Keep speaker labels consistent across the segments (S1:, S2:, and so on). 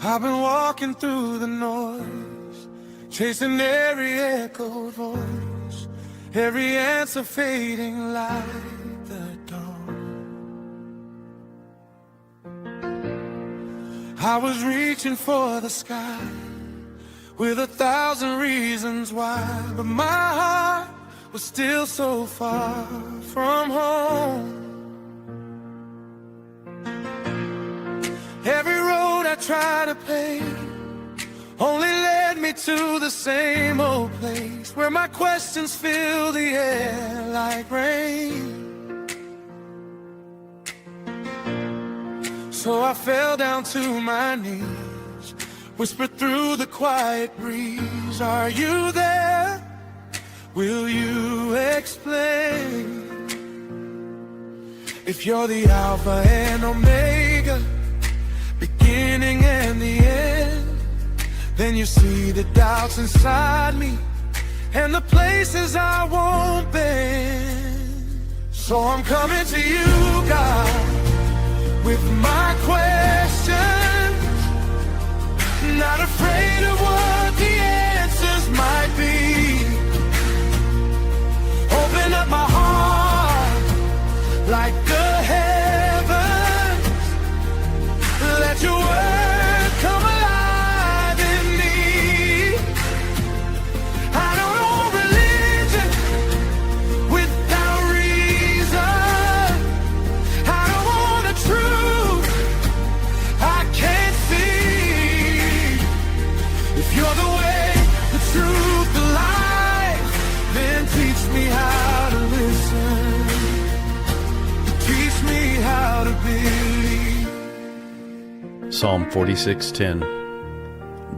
S1: I've been walking through the noise, chasing every echoed voice, every answer fading like the dawn. I was reaching for the sky with 1,000 reasons why, but my heart was still so far from home. Every road I tried to pave only led me to the same old place, where my questions fill the air like rain. So I fell down to my knees, whispered through the quiet breeze, are you there? Will you explain? If you're the Alpha and Omega, beginning and the end, then you see the doubts inside me and the places I won't bend. So I'm coming to you, God, with my questions, not afraid of what the answers might be. Open up my heart like the heavens, let your word come alive in me. I don't know religion without reason. I don't want a truth I can't see. If you're the way, the truth, the life, then teach me how to listen. Teach me how to believe.
S2: Psalm 46:10.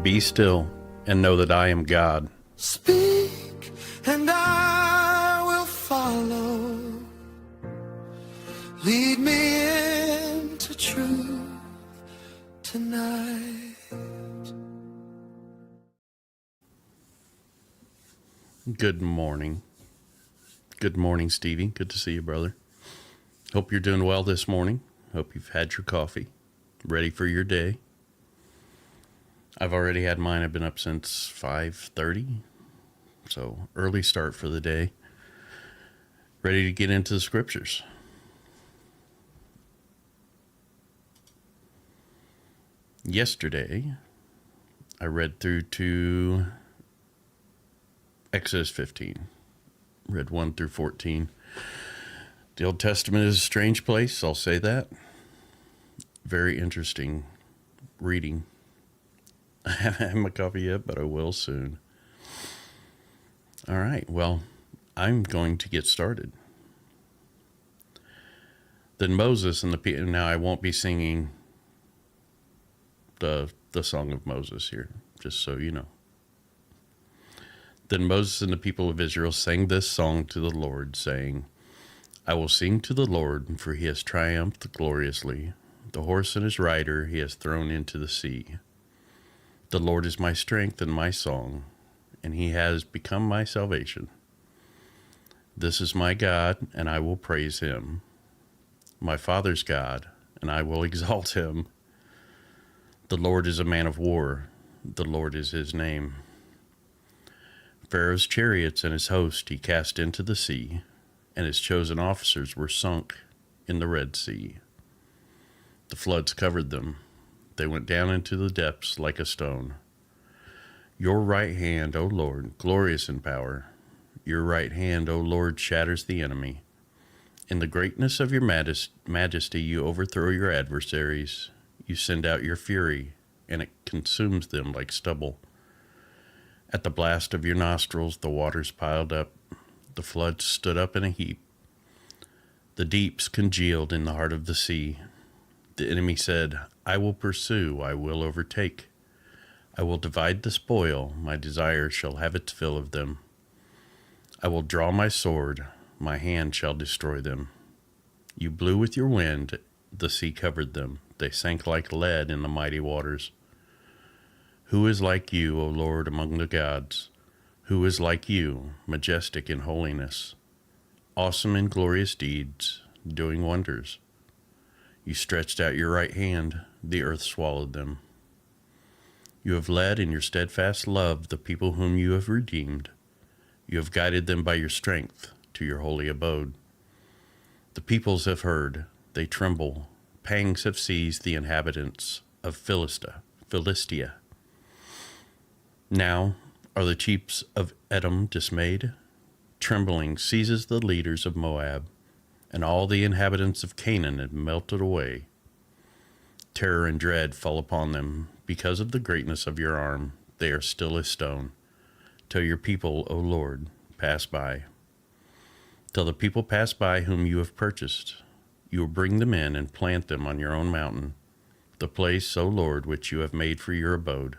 S2: Be still and know that I am God.
S1: Speak and I will follow. Lead me into truth tonight.
S2: Good morning. Good morning, Stevie. Good to see you, brother. Hope you're doing well this morning. Hope you've had your coffee. Ready for your day. I've already had mine. I've been up since 5:30. So early start for the day. Ready to get into the scriptures. Yesterday, I read through to Exodus 15. Read 1 through 14. The Old Testament is a strange place, I'll say that. Very interesting reading. I haven't had my coffee yet, but I will soon. All right, well, I'm going to get started. Then Moses and the people, now I won't be singing the song of Moses here, just so you know. Then Moses and the people of Israel sang this song to the Lord, saying, I will sing to the Lord, for he has triumphed gloriously. The horse and his rider he has thrown into the sea. The Lord is my strength and my song, and he has become my salvation. This is my God, and I will praise him. My father's God, and I will exalt him. The Lord is a man of war. The Lord is his name. Pharaoh's chariots and his host he cast into the sea, and his chosen officers were sunk in the Red Sea. The floods covered them. They went down into the depths like a stone. Your right hand, O Lord, glorious in power. Your right hand, O Lord, shatters the enemy. In the greatness of your majesty, you overthrow your adversaries. You send out your fury, and it consumes them like stubble. At the blast of your nostrils, the waters piled up. The floods stood up in a heap. The deeps congealed in the heart of the sea. The enemy said, I will pursue, I will overtake. I will divide the spoil, my desire shall have its fill of them. I will draw my sword, my hand shall destroy them. You blew with your wind, the sea covered them. They sank like lead in the mighty waters. Who is like you, O Lord, among the gods? Who is like you, majestic in holiness, awesome in glorious deeds, doing wonders? You stretched out your right hand, the earth swallowed them. You have led in your steadfast love the people whom you have redeemed. You have guided them by your strength to your holy abode. The peoples have heard, they tremble. Pangs have seized the inhabitants of Philistia. Now are the chiefs of Edom dismayed? Trembling seizes the leaders of Moab, and all the inhabitants of Canaan have melted away. Terror and dread fall upon them. Because of the greatness of your arm, they are still as stone. Till your people, O Lord, pass by. Till the people pass by whom you have purchased. You will bring them in and plant them on your own mountain, the place, O Lord, which you have made for your abode.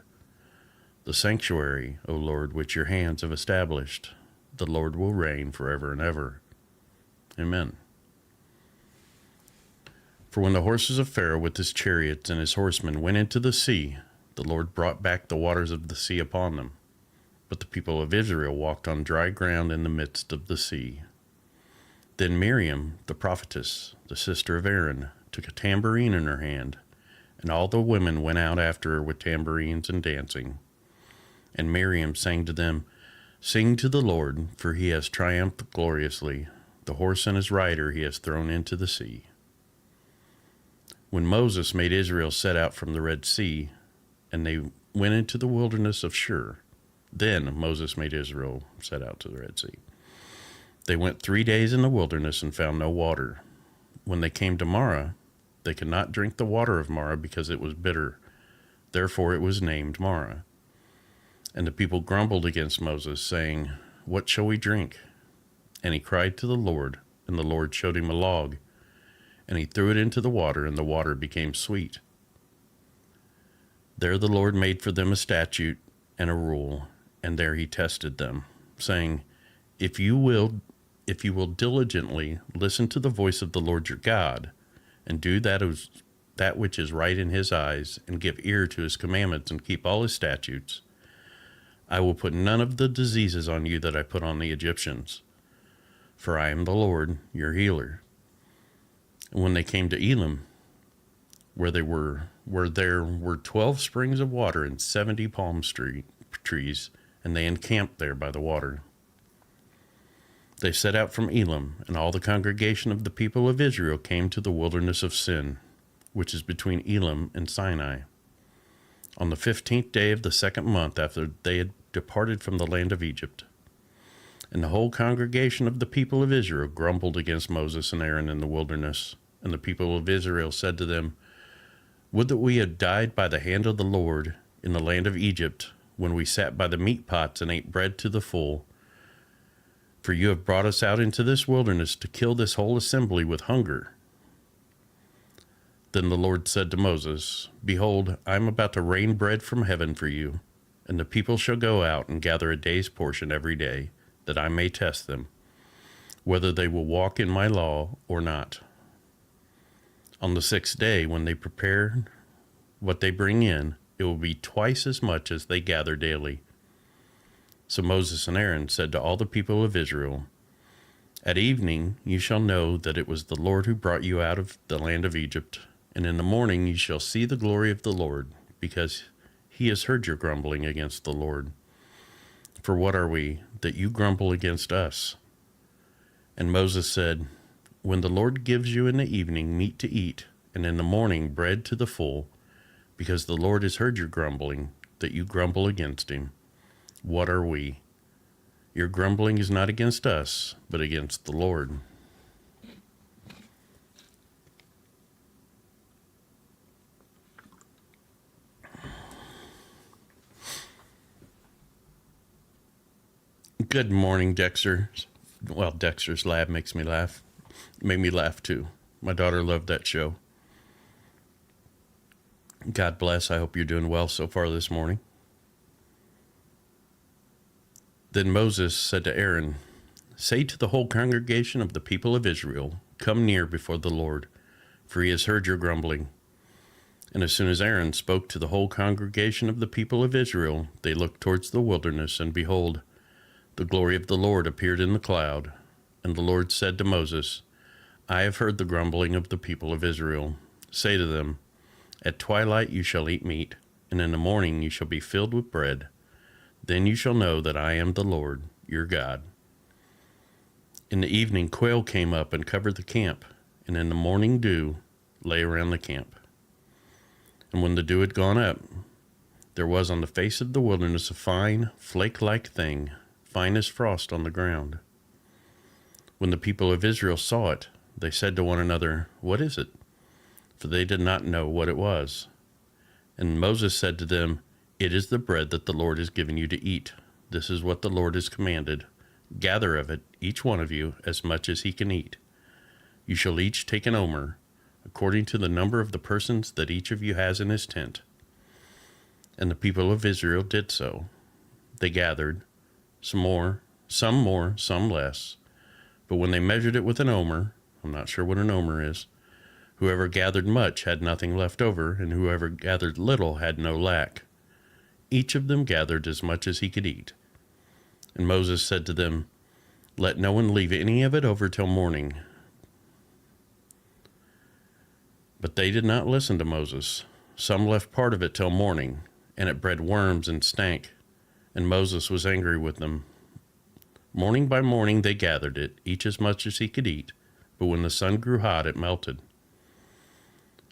S2: The sanctuary, O Lord, which your hands have established. The Lord will reign forever and ever. Amen. For when the horses of Pharaoh with his chariots and his horsemen went into the sea, the Lord brought back the waters of the sea upon them. But the people of Israel walked on dry ground in the midst of the sea. Then Miriam, the prophetess, the sister of Aaron, took a tambourine in her hand, and all the women went out after her with tambourines and dancing. And Miriam sang to them, "Sing to the Lord, for he has triumphed gloriously. The horse and his rider he has thrown into the sea." When Moses made Israel set out from the Red Sea, and they went into the wilderness of Shur, then Moses made Israel set out to the Red Sea. They went 3 days in the wilderness and found no water. When they came to Marah, they could not drink the water of Marah because it was bitter. Therefore it was named Marah. And the people grumbled against Moses, saying, "What shall we drink?" And he cried to the Lord, and the Lord showed him a log. And he threw it into the water, and the water became sweet. There the Lord made for them a statute and a rule, and there he tested them, saying, If you will diligently listen to the voice of the Lord your God, and do that which is right in his eyes, and give ear to his commandments, and keep all his statutes, I will put none of the diseases on you that I put on the Egyptians, for I am the Lord your healer. And when they came to Elim, where there were 12 springs of water and 70 palm trees, and they encamped there by the water. They set out from Elim, and all the congregation of the people of Israel came to the wilderness of Sin, which is between Elim and Sinai, on the 15th day of the 2nd month after they had departed from the land of Egypt. And the whole congregation of the people of Israel grumbled against Moses and Aaron in the wilderness. And the people of Israel said to them, Would that we had died by the hand of the Lord in the land of Egypt, when we sat by the meat pots and ate bread to the full. For you have brought us out into this wilderness to kill this whole assembly with hunger. Then the Lord said to Moses, Behold, I am about to rain bread from heaven for you, and the people shall go out and gather a day's portion every day, that I may test them, whether they will walk in my law or not. On the 6th day, when they prepare what they bring in, it will be twice as much as they gather daily. So Moses and Aaron said to all the people of Israel, At evening you shall know that it was the Lord who brought you out of the land of Egypt, and in the morning you shall see the glory of the Lord, because he has heard your grumbling against the Lord. For what are we, that you grumble against us? And Moses said, When the Lord gives you in the evening meat to eat, and in the morning bread to the full, because the Lord has heard your grumbling, that you grumble against him, what are we? Your grumbling is not against us, but against the Lord. Good morning, Dexter. Well, Dexter's Lab makes me laugh. Made me laugh, too. My daughter loved that show. God bless. I hope you're doing well so far this morning. Then Moses said to Aaron, Say to the whole congregation of the people of Israel, Come near before the Lord, for he has heard your grumbling. And as soon as Aaron spoke to the whole congregation of the people of Israel, they looked towards the wilderness, and behold, the glory of the Lord appeared in the cloud. And the Lord said to Moses, I have heard the grumbling of the people of Israel. Say to them, At twilight you shall eat meat, and in the morning you shall be filled with bread. Then you shall know that I am the Lord, your God. In the evening quail came up and covered the camp, and in the morning dew lay around the camp. And when the dew had gone up, there was on the face of the wilderness a fine, flake-like thing, fine as frost on the ground. When the people of Israel saw it, they said to one another, "What is it?" For they did not know what it was. And Moses said to them, "It is the bread that the Lord has given you to eat. This is what the Lord has commanded. Gather of it, each one of you, as much as he can eat. You shall each take an omer, according to the number of the persons that each of you has in his tent." And the people of Israel did so. They gathered, some more, some less. But when they measured it with an omer, I'm not sure what an omer is, whoever gathered much had nothing left over, and whoever gathered little had no lack. Each of them gathered as much as he could eat. And Moses said to them, "Let no one leave any of it over till morning." But they did not listen to Moses. Some left part of it till morning, and it bred worms and stank, and Moses was angry with them. Morning by morning they gathered it, each as much as he could eat, but when the sun grew hot it melted.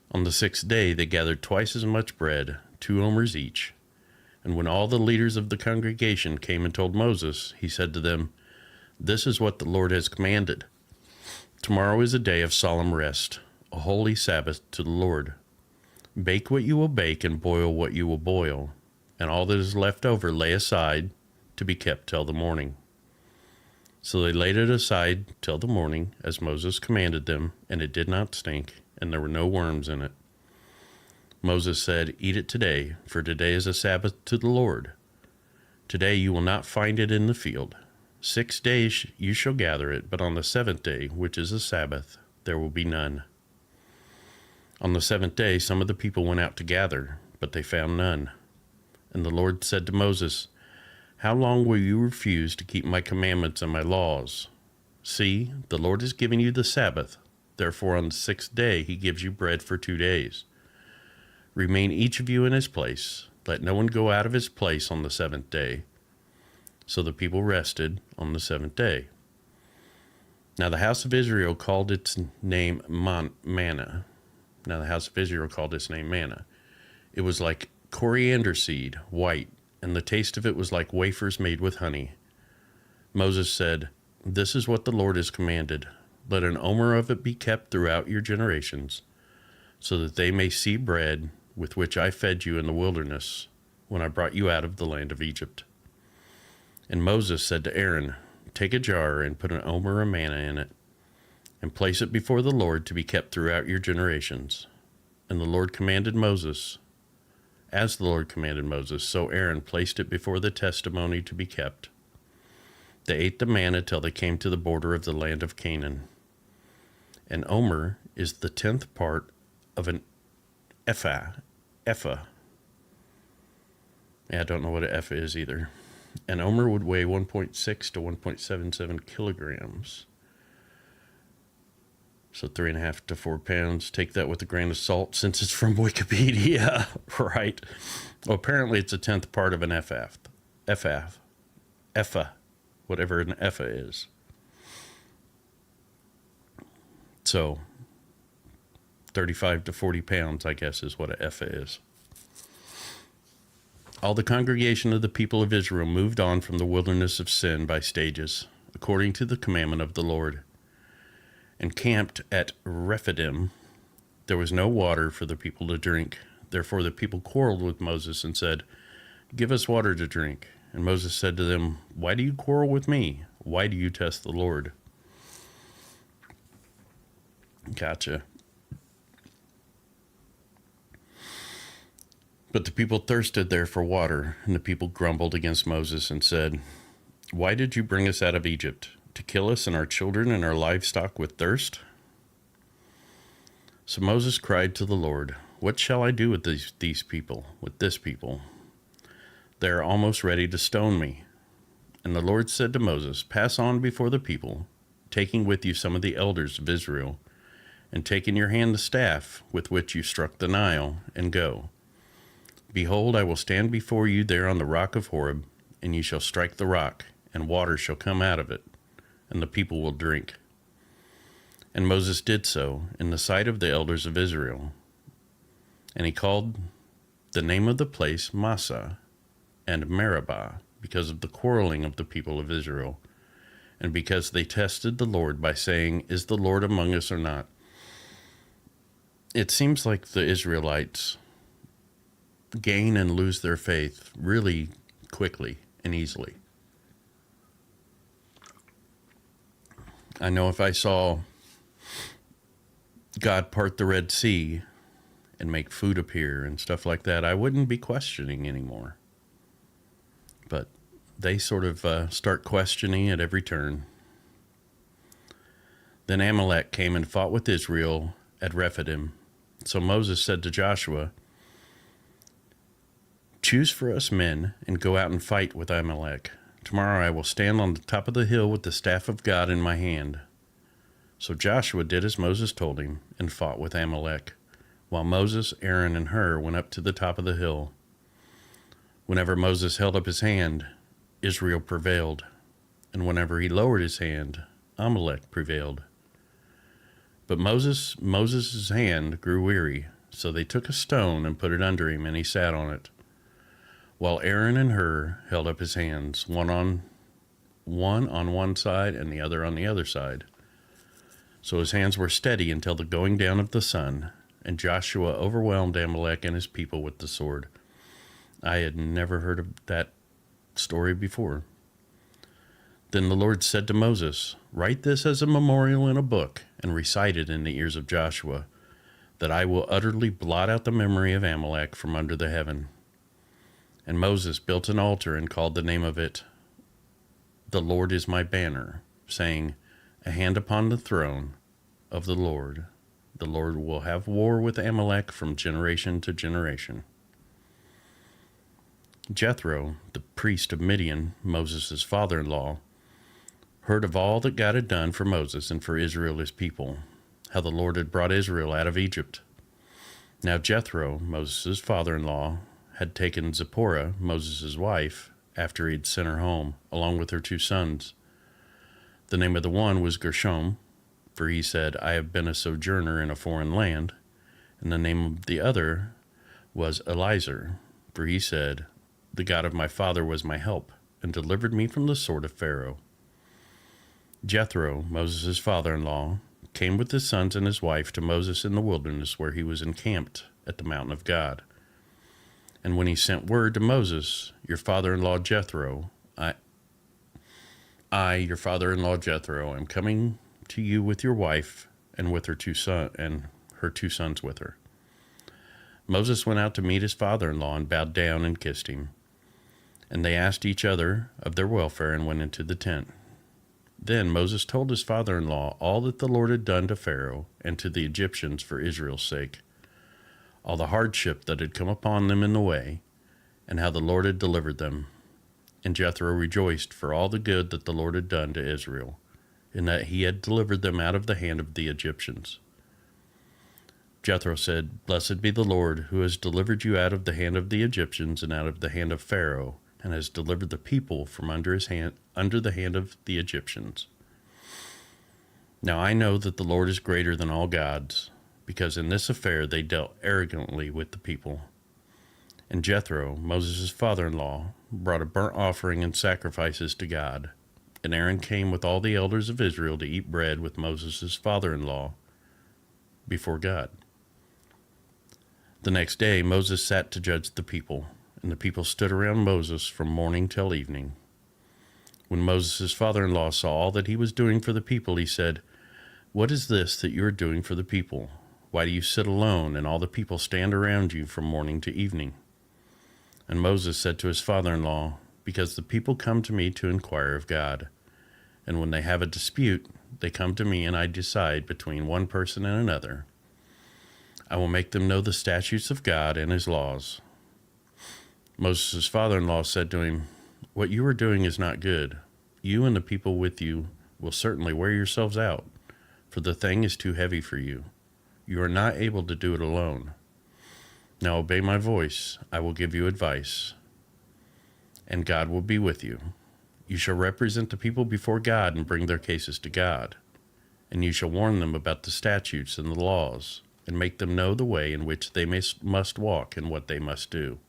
S2: On the 6th day they gathered twice as much bread, 2 omers each. And when all the leaders of the congregation came and told Moses, he said to them, "This is what the Lord has commanded. Tomorrow is a day of solemn rest, a holy Sabbath to the Lord. Bake what you will bake and boil what you will boil, and all that is left over lay aside to be kept till the morning." So they laid it aside till the morning, as Moses commanded them, and it did not stink, and there were no worms in it. Moses said, "Eat it today, for today is a Sabbath to the Lord. Today you will not find it in the field. 6 days you shall gather it, but on the 7th day, which is a Sabbath, there will be none." On the 7th day some of the people went out to gather, but they found none. And the Lord said to Moses, "How long will you refuse to keep my commandments and my laws? See, the Lord has given you the Sabbath. Therefore on the 6th day he gives you bread for 2 days. Remain each of you in his place. Let no one go out of his place on the 7th day." So the people rested on the 7th day. Now the house of Israel called its name manna. It was like coriander seed, white, and the taste of it was like wafers made with honey. Moses said, "This is what the Lord has commanded. Let an omer of it be kept throughout your generations, so that they may see bread with which I fed you in the wilderness when I brought you out of the land of Egypt." And Moses said to Aaron, "Take a jar and put an omer of manna in it, and place it before the Lord to be kept throughout your generations." And the Lord commanded Moses, as the Lord commanded Moses, so Aaron placed it before the testimony to be kept. They ate the manna till they came to the border of the land of Canaan. An omer is the 10th part of an ephah. I don't know what an ephah is either. An omer would weigh 1.6 to 1.77 kilograms. So 3.5 to 4 pounds. Take that with a grain of salt since it's from Wikipedia, right? Well, apparently it's a 10th part of an ephah, whatever an ephah is. So 35 to 40 pounds, I guess, is what an ephah is. All the congregation of the people of Israel moved on from the wilderness of Sin by stages, according to the commandment of the Lord, and camped at Rephidim. There was no water for the people to drink. Therefore the people quarreled with Moses and said, "Give us water to drink." And Moses said to them, "Why do you quarrel with me? Why do you test the Lord?" Gotcha. But the people thirsted there for water, and the people grumbled against Moses and said, "Why did you bring us out of Egypt? To kill us and our children and our livestock with thirst?" So Moses cried to the Lord, "What shall I do with these people, with this people? They are almost ready to stone me." And the Lord said to Moses, "Pass on before the people, taking with you some of the elders of Israel, and take in your hand the staff with which you struck the Nile, and go. Behold, I will stand before you there on the rock of Horeb, and you shall strike the rock, and water shall come out of it, and the people will drink. And Moses did so in the sight of the elders of Israel. And he called the name of the place Massah and Meribah, because of the quarreling of the people of Israel, and because they tested the Lord by saying, Is the Lord among us or not? It seems like the Israelites gain and lose their faith really quickly and easily. I know if I saw God part the Red Sea and make food appear and stuff like that, I wouldn't be questioning anymore. But they sort of start questioning at every turn. Then Amalek came and fought with Israel at Rephidim. So Moses said to Joshua, Choose for us men and go out and fight with Amalek. Tomorrow I will stand on the top of the hill with the staff of God in my hand. So Joshua did as Moses told him and fought with Amalek, while Moses, Aaron, and Hur went up to the top of the hill. Whenever Moses held up his hand, Israel prevailed, and whenever he lowered his hand, Amalek prevailed. But Moses' hand grew weary, so they took a stone and put it under him, and he sat on it, while Aaron and Hur held up his hands, one on one side and the other on the other side. So his hands were steady until the going down of the sun, and Joshua overwhelmed Amalek and his people with the sword. I had never heard of that story before. Then the Lord said to Moses, Write this as a memorial in a book, and recite it in the ears of Joshua, that I will utterly blot out the memory of Amalek from under the heaven. And Moses built an altar and called the name of it, The Lord is my banner, saying, A hand upon the throne of the Lord. The Lord will have war with Amalek from generation to generation. Jethro, the priest of Midian, Moses' father-in-law, heard of all that God had done for Moses and for Israel his people, how the Lord had brought Israel out of Egypt. Now Jethro, Moses' father-in-law, had taken Zipporah, Moses' wife, after he'd sent her home, along with her 2 sons. The name of the one was Gershom, for he said, I have been a sojourner in a foreign land. And the name of the other was Eliezer, for he said, The God of my father was my help, and delivered me from the sword of Pharaoh. Jethro, Moses' father-in-law, came with his sons and his wife to Moses in the wilderness, where he was encamped at the mountain of God. And when he sent word to Moses, Your father-in-law Jethro, your father-in-law Jethro, am coming to you with your wife and with her 2 sons with her. Moses went out to meet his father-in-law and bowed down and kissed him. And they asked each other of their welfare and went into the tent. Then Moses told his father-in-law all that the Lord had done to Pharaoh and to the Egyptians for Israel's sake, all the hardship that had come upon them in the way, and how the Lord had delivered them. And Jethro rejoiced for all the good that the Lord had done to Israel, in that he had delivered them out of the hand of the Egyptians. Jethro said, Blessed be the Lord, who has delivered you out of the hand of the Egyptians and out of the hand of Pharaoh, and has delivered the people from under the hand of the Egyptians. Now I know that the Lord is greater than all gods, because in this affair they dealt arrogantly with the people. And Jethro, Moses' father-in-law, brought a burnt offering and sacrifices to God. And Aaron came with all the elders of Israel to eat bread with Moses' father-in-law before God. The next day Moses sat to judge the people, and the people stood around Moses from morning till evening. When Moses' father-in-law saw all that he was doing for the people, he said, What is this that you are doing for the people? Why do you sit alone, and all the people stand around you from morning to evening? And Moses said to his father-in-law, Because the people come to me to inquire of God. And when they have a dispute, they come to me, and I decide between one person and another. I will make them know the statutes of God and his laws. Moses' father-in-law said to him, What you are doing is not good. You and the people with you will certainly wear yourselves out, for the thing is too heavy for you. You are not able to do it alone. Now obey my voice. I will give you advice, and God will be with you. You shall represent the people before God and bring their cases to God. And you shall warn them about the statutes and the laws, and make them know the way in which they must walk and what they must do.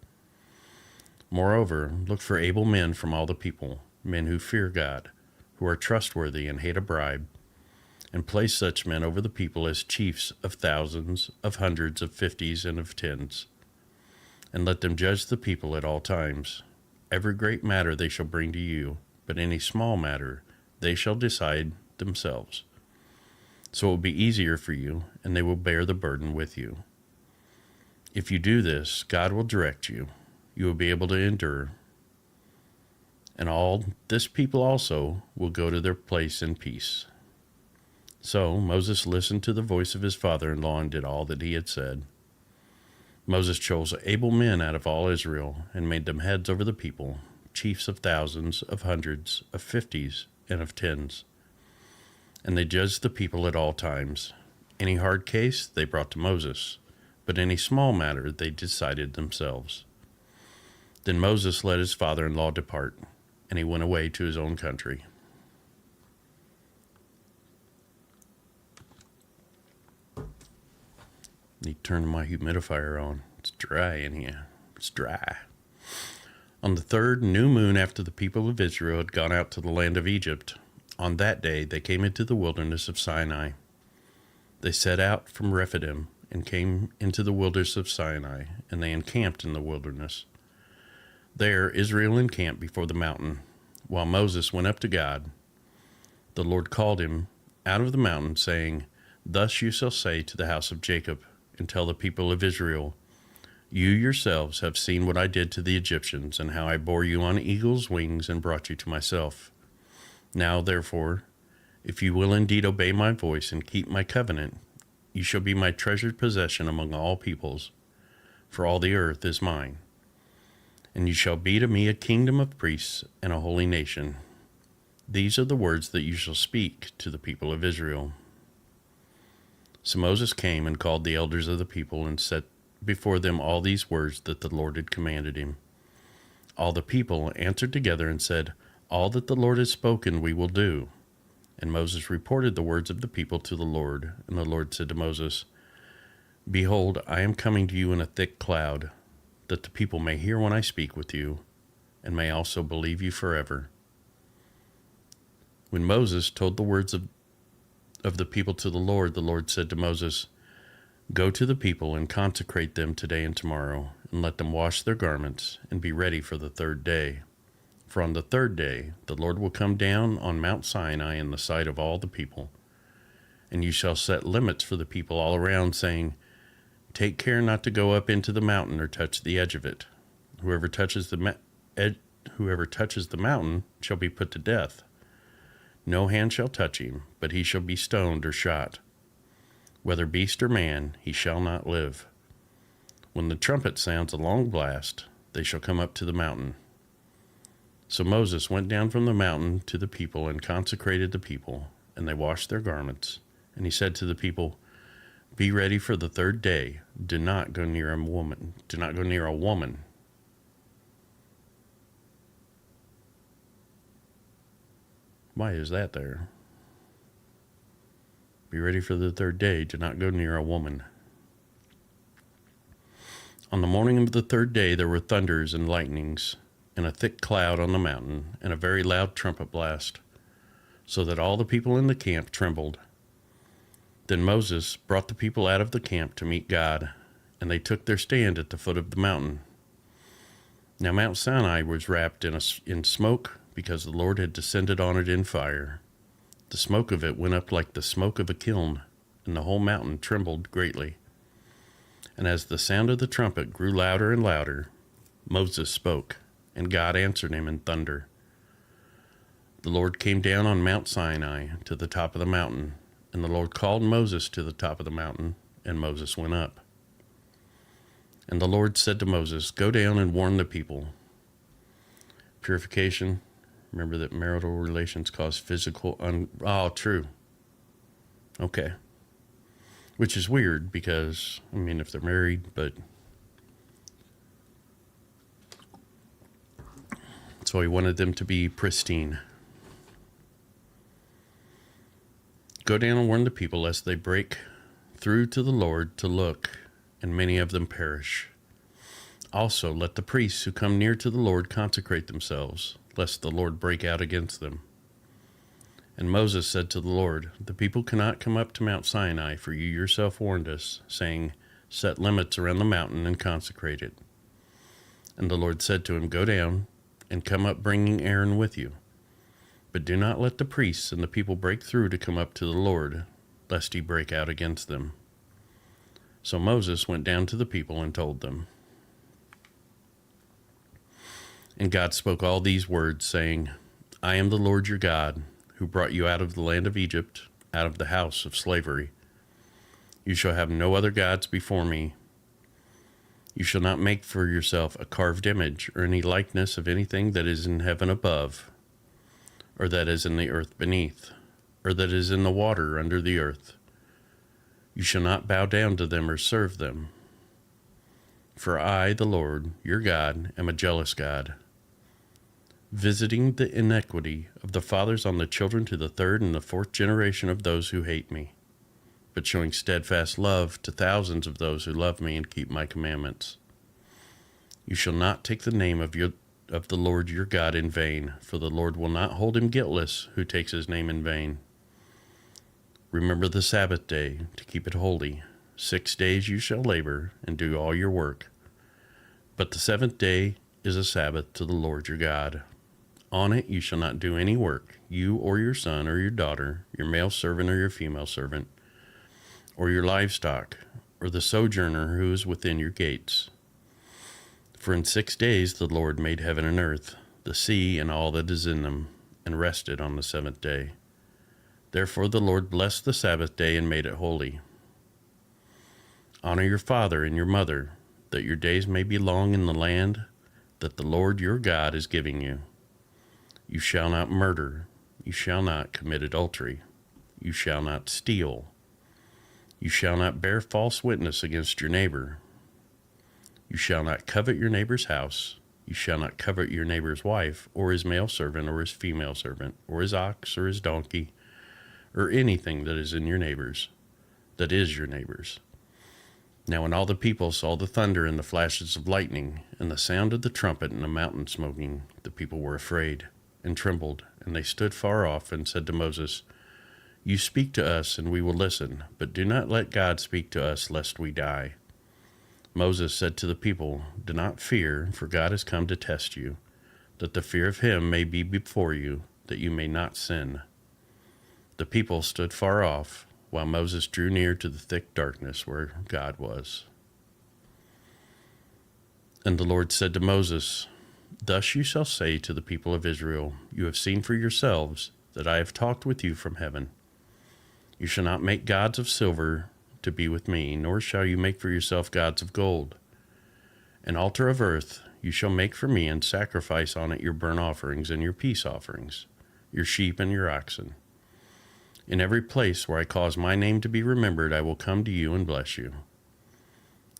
S2: Moreover, look for able men from all the people, men who fear God, who are trustworthy and hate a bribe, and place such men over the people as chiefs of thousands, of hundreds, of fifties, and of tens. And let them judge the people at all times. Every great matter they shall bring to you, but any small matter they shall decide themselves. So it will be easier for you, and they will bear the burden with you. If you do this, God will direct you. You will be able to endure. And all this people also will go to their place in peace. So Moses listened to the voice of his father-in-law and did all that he had said. Moses chose able men out of all Israel and made them heads over the people, chiefs of thousands, of hundreds, of fifties, and of tens. And they judged the people at all times. Any hard case they brought to Moses, but any small matter they decided themselves. Then Moses let his father-in-law depart, and he went away to his own country. Need to turn my humidifier on. It's dry in here. It's dry. On the third new moon after the people of Israel had gone out to the land of Egypt, on that day they came into the wilderness of Sinai. They set out from Rephidim and came into the wilderness of Sinai, and they encamped in the wilderness. There Israel encamped before the mountain, while Moses went up to God. The Lord called him out of the mountain, saying, Thus you shall say to the house of Jacob, and tell the people of Israel, You yourselves have seen what I did to the Egyptians, and how I bore you on eagle's wings and brought you to myself. Now, therefore, if you will indeed obey my voice and keep my covenant, you shall be my treasured possession among all peoples, for all the earth is mine. And you shall be to me a kingdom of priests and a holy nation. These are the words that you shall speak to the people of Israel. So Moses came and called the elders of the people and set before them all these words that the Lord had commanded him. All the people answered together and said, All that the Lord has spoken we will do. And Moses reported the words of the people to the Lord. And the Lord said to Moses, Behold, I am coming to you in a thick cloud, that the people may hear when I speak with you, and may also believe you forever. When Moses told the words of the people to the Lord said to Moses, Go to the people and consecrate them today and tomorrow, and let them wash their garments, and be ready for the third day. For on the third day the Lord will come down on Mount Sinai in the sight of all the people. And you shall set limits for the people all around, saying, Take care not to go up into the mountain or touch the edge of it. Whoever touches the mountain shall be put to death. No hand shall touch him, but he shall be stoned or shot. Whether beast or man, he shall not live. When the trumpet sounds a long blast, they shall come up to the mountain. So Moses went down from the mountain to the people and consecrated the people, and they washed their garments. And he said to the people, Be ready for the third day. Do not go near a woman. Do not go near a woman. Why is that there? Be ready for the third day. Do not go near a woman. On the morning of the third day there were thunders and lightnings, and a thick cloud on the mountain, and a very loud trumpet blast, so that all the people in the camp trembled. Then Moses brought the people out of the camp to meet God, and they took their stand at the foot of the mountain. Now Mount Sinai was wrapped in smoke, because the Lord had descended on it in fire. The smoke of it went up like the smoke of a kiln, and the whole mountain trembled greatly. And as the sound of the trumpet grew louder and louder, Moses spoke, and God answered him in thunder. The Lord came down on Mount Sinai to the top of the mountain, and the Lord called Moses to the top of the mountain, and Moses went up. And the Lord said to Moses, Go down and warn the people. Purification. Remember that marital relations cause physical true. Okay. Which is weird because, if they're married, but So he wanted them to be pristine. Go down and warn the people lest they break through to the Lord to look, and many of them perish. Also, let the priests who come near to the Lord consecrate themselves, lest the Lord break out against them. And Moses said to the Lord, the people cannot come up to Mount Sinai, for you yourself warned us, saying, set limits around the mountain and consecrate it. And the Lord said to him, go down and come up, bringing Aaron with you. But do not let the priests and the people break through to come up to the Lord, lest he break out against them. So Moses went down to the people and told them. And God spoke all these words, saying, I am the Lord your God, who brought you out of the land of Egypt, out of the house of slavery. You shall have no other gods before me. You shall not make for yourself a carved image or any likeness of anything that is in heaven above, or that is in the earth beneath, or that is in the water under the earth. You shall not bow down to them or serve them. For I, the Lord, your God, am a jealous God, visiting the iniquity of the fathers on the children to the third and the fourth generation of those who hate me, but showing steadfast love to thousands of those who love me and keep my commandments. You shall not take the name of the Lord your God in vain, for the Lord will not hold him guiltless who takes his name in vain. Remember the Sabbath day to keep it holy. 6 days you shall labor and do all your work, but the seventh day is a Sabbath to the Lord your God. On it you shall not do any work, you or your son or your daughter, your male servant or your female servant, or your livestock, or the sojourner who is within your gates. For in 6 days the Lord made heaven and earth, the sea and all that is in them, and rested on the seventh day. Therefore the Lord blessed the Sabbath day and made it holy. Honor your father and your mother, that your days may be long in the land that the Lord your God is giving you. You shall not murder. You shall not commit adultery. You shall not steal. You shall not bear false witness against your neighbor. You shall not covet your neighbor's house. You shall not covet your neighbor's wife, or his male servant, or his female servant, or his ox, or his donkey, or anything that is in your neighbor's, that is your neighbor's. Now when all the people saw the thunder and the flashes of lightning, and the sound of the trumpet and the mountain smoking, the people were afraid and trembled, and they stood far off and said to Moses, You speak to us, and we will listen, but do not let God speak to us, lest we die. Moses said to the people, Do not fear, for God has come to test you, that the fear of him may be before you, that you may not sin. The people stood far off, while Moses drew near to the thick darkness where God was. And the Lord said to Moses, Thus you shall say to the people of Israel, You have seen for yourselves that I have talked with you from heaven. You shall not make gods of silver to be with me, nor shall you make for yourself gods of gold. An altar of earth you shall make for me, and sacrifice on it your burnt offerings and your peace offerings, your sheep and your oxen. In every place where I cause my name to be remembered, I will come to you and bless you.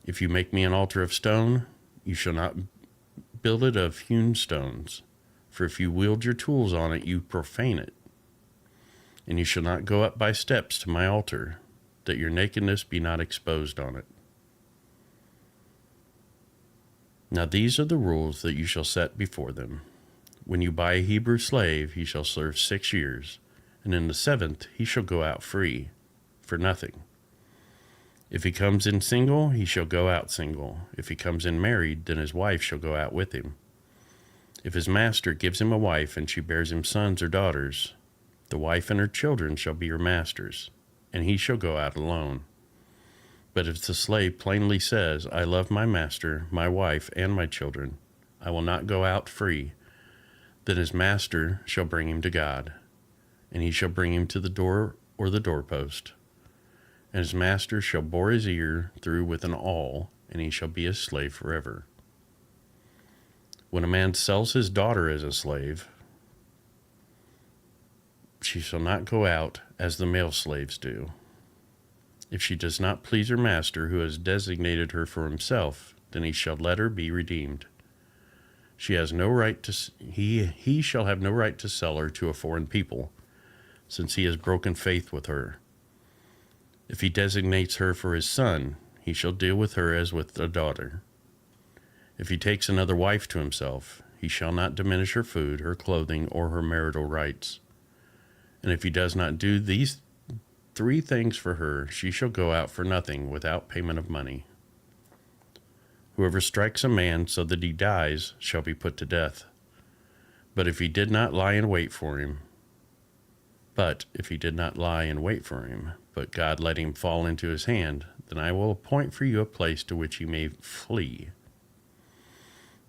S2: If you make me an altar of stone, you shall not build it of hewn stones, for if you wield your tools on it, you profane it. And you shall not go up by steps to my altar, that your nakedness be not exposed on it. Now these are the rules that you shall set before them. When you buy a Hebrew slave, he shall serve 6 years, and in the 7th he shall go out free, for nothing. If he comes in single, he shall go out single. If he comes in married, then his wife shall go out with him. If his master gives him a wife, and she bears him sons or daughters, the wife and her children shall be your master's, and he shall go out alone. But if the slave plainly says, I love my master, my wife, and my children, I will not go out free, then his master shall bring him to God, and he shall bring him to the door or the doorpost. And his master shall bore his ear through with an awl, and he shall be his slave forever. When a man sells his daughter as a slave, she shall not go out as the male slaves do. If she does not please her master, who has designated her for himself, then he shall let her be redeemed. She has no right to he shall have no right to sell her to a foreign people, since he has broken faith with her. If he designates her for his son, he shall deal with her as with a daughter. If he takes another wife to himself, he shall not diminish her food, her clothing, or her marital rights. And if he does not do these 3 things for her, she shall go out for nothing without payment of money. Whoever strikes a man so that he dies shall be put to death. But if he did not lie in wait for him, but God let him fall into his hand, then I will appoint for you a place to which he may flee.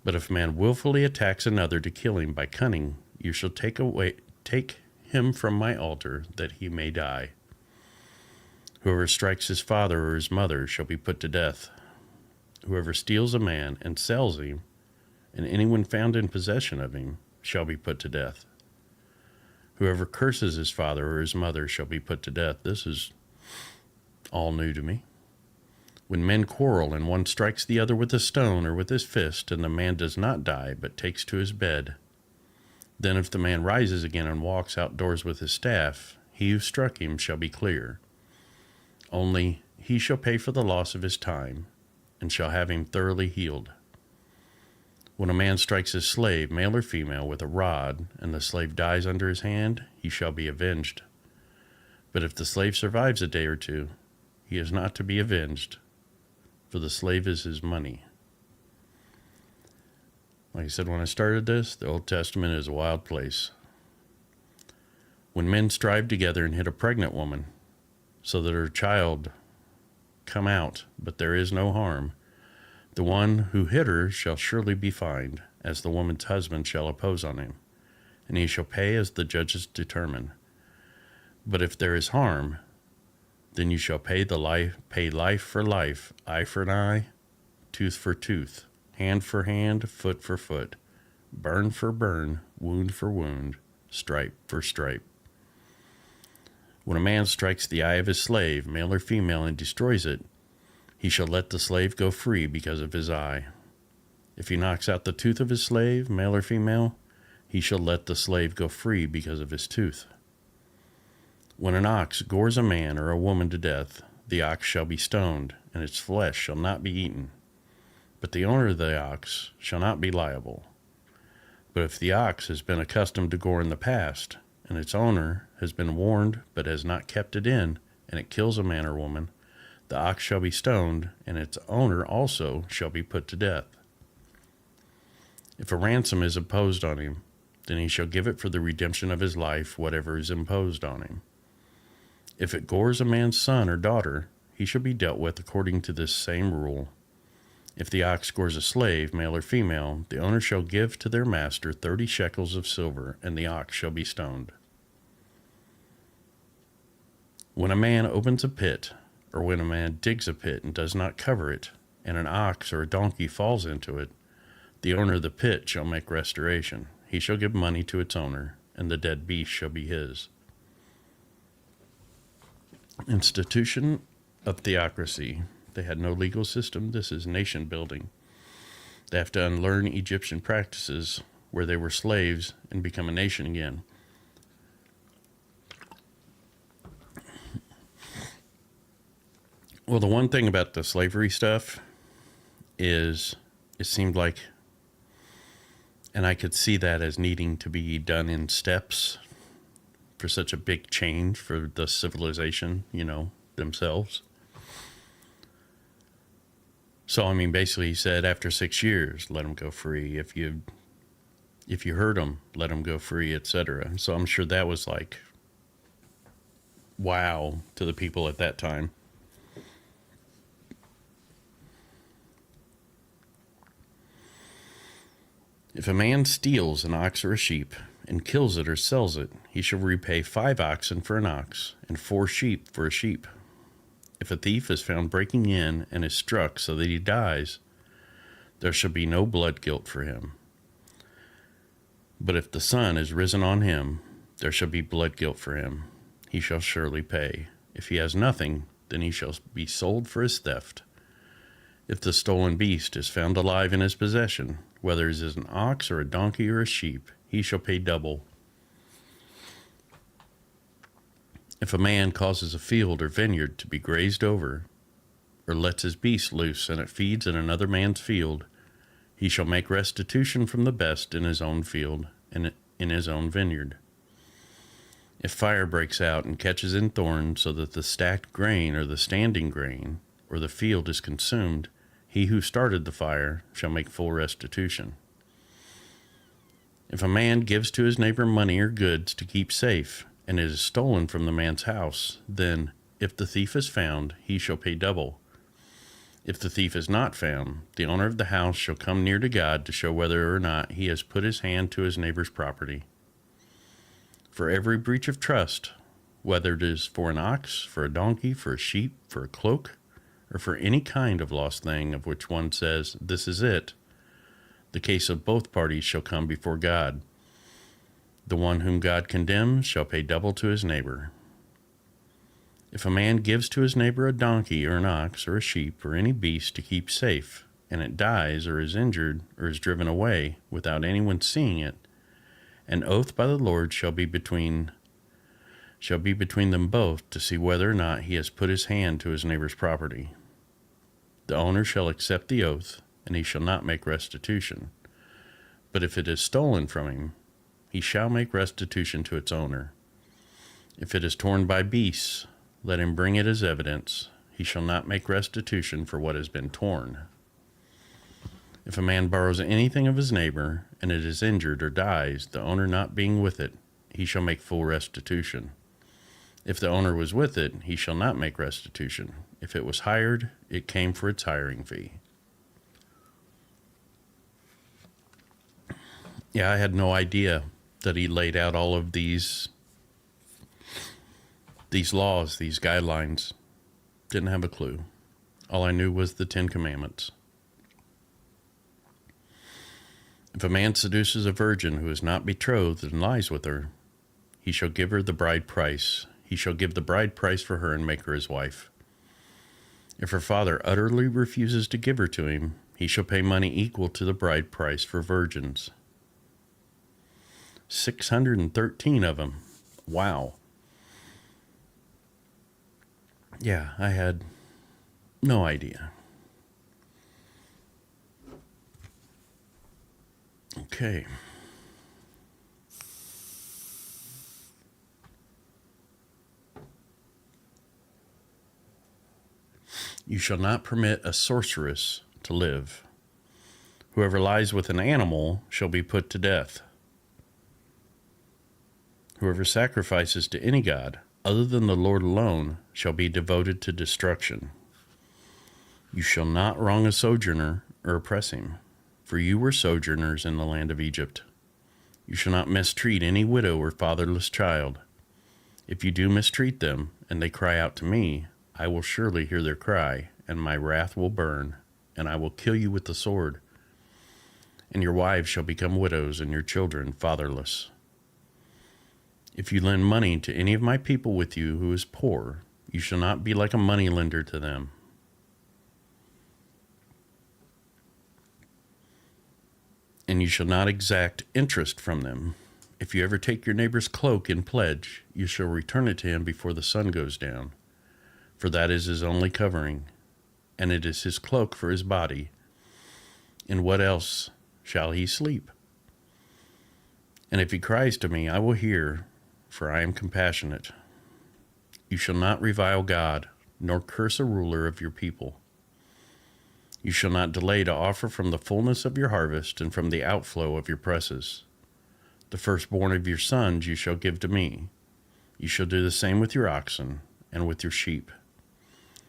S2: But if a man willfully attacks another to kill him by cunning, you shall take him from my altar, that he may die. Whoever strikes his father or his mother shall be put to death. Whoever steals a man and sells him, and anyone found in possession of him, shall be put to death. Whoever curses his father or his mother shall be put to death. This is all new to me. When men quarrel and one strikes the other with a stone or with his fist, and the man does not die but takes to his bed, then if the man rises again and walks outdoors with his staff, he who struck him shall be clear. Only he shall pay for the loss of his time, and shall have him thoroughly healed. When a man strikes his slave, male or female, with a rod, and the slave dies under his hand, he shall be avenged. But if the slave survives a day or 2, he is not to be avenged, for the slave is his money. Like I said when I started this, the Old Testament is a wild place. When men strive together and hit a pregnant woman, so that her child come out, but there is no harm, the one who hit her shall surely be fined, as the woman's husband shall oppose on him, and he shall pay as the judges determine. But if there is harm, then you shall pay life for life, eye for an eye, tooth for tooth, hand for hand, foot for foot, burn for burn, wound for wound, stripe for stripe. When a man strikes the eye of his slave, male or female, and destroys it, he shall let the slave go free because of his eye. If he knocks out the tooth of his slave, male or female, he shall let the slave go free because of his tooth. When an ox gores a man or a woman to death, the ox shall be stoned, and its flesh shall not be eaten. But the owner of the ox shall not be liable. But if the ox has been accustomed to gore in the past, and its owner has been warned but has not kept it in, and it kills a man or woman, the ox shall be stoned, and its owner also shall be put to death. If a ransom is imposed on him, then he shall give it for the redemption of his life, whatever is imposed on him. If it gores a man's son or daughter, he shall be dealt with according to this same rule. If the ox gores a slave, male or female, the owner shall give to their master 30 shekels of silver, and the ox shall be stoned. When a man opens a pit, or when a man digs a pit and does not cover it, and an ox or a donkey falls into it, the owner of the pit shall make restoration. He shall give money to its owner, and the dead beast shall be his. Institution of theocracy. They had no legal system. This is nation building. They have to unlearn Egyptian practices where they were slaves and become a nation again. Well, the one thing about the slavery stuff is it seemed like, and I could see that as needing to be done in steps for such a big change for the civilization, themselves. So, I mean, basically he said after 6 years, let them go free. If you hurt them, let them go free, etc. So I'm sure that was like, wow, to the people at that time. If a man steals an ox or a sheep and kills it or sells it, he shall repay 5 oxen for an ox and 4 sheep for a sheep. If a thief is found breaking in and is struck so that he dies, there shall be no blood guilt for him. But if the sun is risen on him, there shall be blood guilt for him. He shall surely pay. If he has nothing, then he shall be sold for his theft. If the stolen beast is found alive in his possession, whether it is an ox or a donkey or a sheep, he shall pay double. If a man causes a field or vineyard to be grazed over, or lets his beast loose and it feeds in another man's field, he shall make restitution from the best in his own field and in his own vineyard. If fire breaks out and catches in thorns so that the stacked grain or the standing grain or the field is consumed, he who started the fire shall make full restitution. If a man gives to his neighbor money or goods to keep safe, and it is stolen from the man's house, then, if the thief is found, he shall pay double. If the thief is not found, the owner of the house shall come near to God to show whether or not he has put his hand to his neighbor's property. For every breach of trust, whether it is for an ox, for a donkey, for a sheep, for a cloak, or for any kind of lost thing of which one says, "This is it," the case of both parties shall come before God. The one whom God condemns shall pay double to his neighbor. If a man gives to his neighbor a donkey or an ox or a sheep or any beast to keep safe, and it dies or is injured or is driven away without anyone seeing it, an oath by the Lord shall be between them both to see whether or not he has put his hand to his neighbor's property. The owner shall accept the oath, and he shall not make restitution. But if it is stolen from him, he shall make restitution to its owner. If it is torn by beasts, let him bring it as evidence. He shall not make restitution for what has been torn. If a man borrows anything of his neighbor, and it is injured or dies, the owner not being with it, he shall make full restitution. If the owner was with it, he shall not make restitution. If it was hired, it came for its hiring fee. Yeah, I had no idea that he laid out all of these laws, these guidelines. Didn't have a clue. All I knew was the 10 Commandments. If a man seduces a virgin who is not betrothed and lies with her, he shall give her the bride price. He shall give the bride price for her and make her his wife. If her father utterly refuses to give her to him, he shall pay money equal to the bride price for virgins. 613 of them. Wow. Yeah, I had no idea. Okay. You shall not permit a sorceress to live. Whoever lies with an animal shall be put to death. Whoever sacrifices to any god other than the Lord alone shall be devoted to destruction. You shall not wrong a sojourner or oppress him, for you were sojourners in the land of Egypt. You shall not mistreat any widow or fatherless child. If you do mistreat them, and they cry out to me, I will surely hear their cry, and my wrath will burn, and I will kill you with the sword. And your wives shall become widows, and your children fatherless. If you lend money to any of my people with you who is poor, you shall not be like a moneylender to them. And you shall not exact interest from them. If you ever take your neighbor's cloak in pledge, you shall return it to him before the sun goes down, for that is his only covering, and it is his cloak for his body. In what else shall he sleep? And if he cries to me, I will hear, for I am compassionate. You shall not revile God, nor curse a ruler of your people. You shall not delay to offer from the fullness of your harvest and from the outflow of your presses. The firstborn of your sons you shall give to me. You shall do the same with your oxen and with your sheep.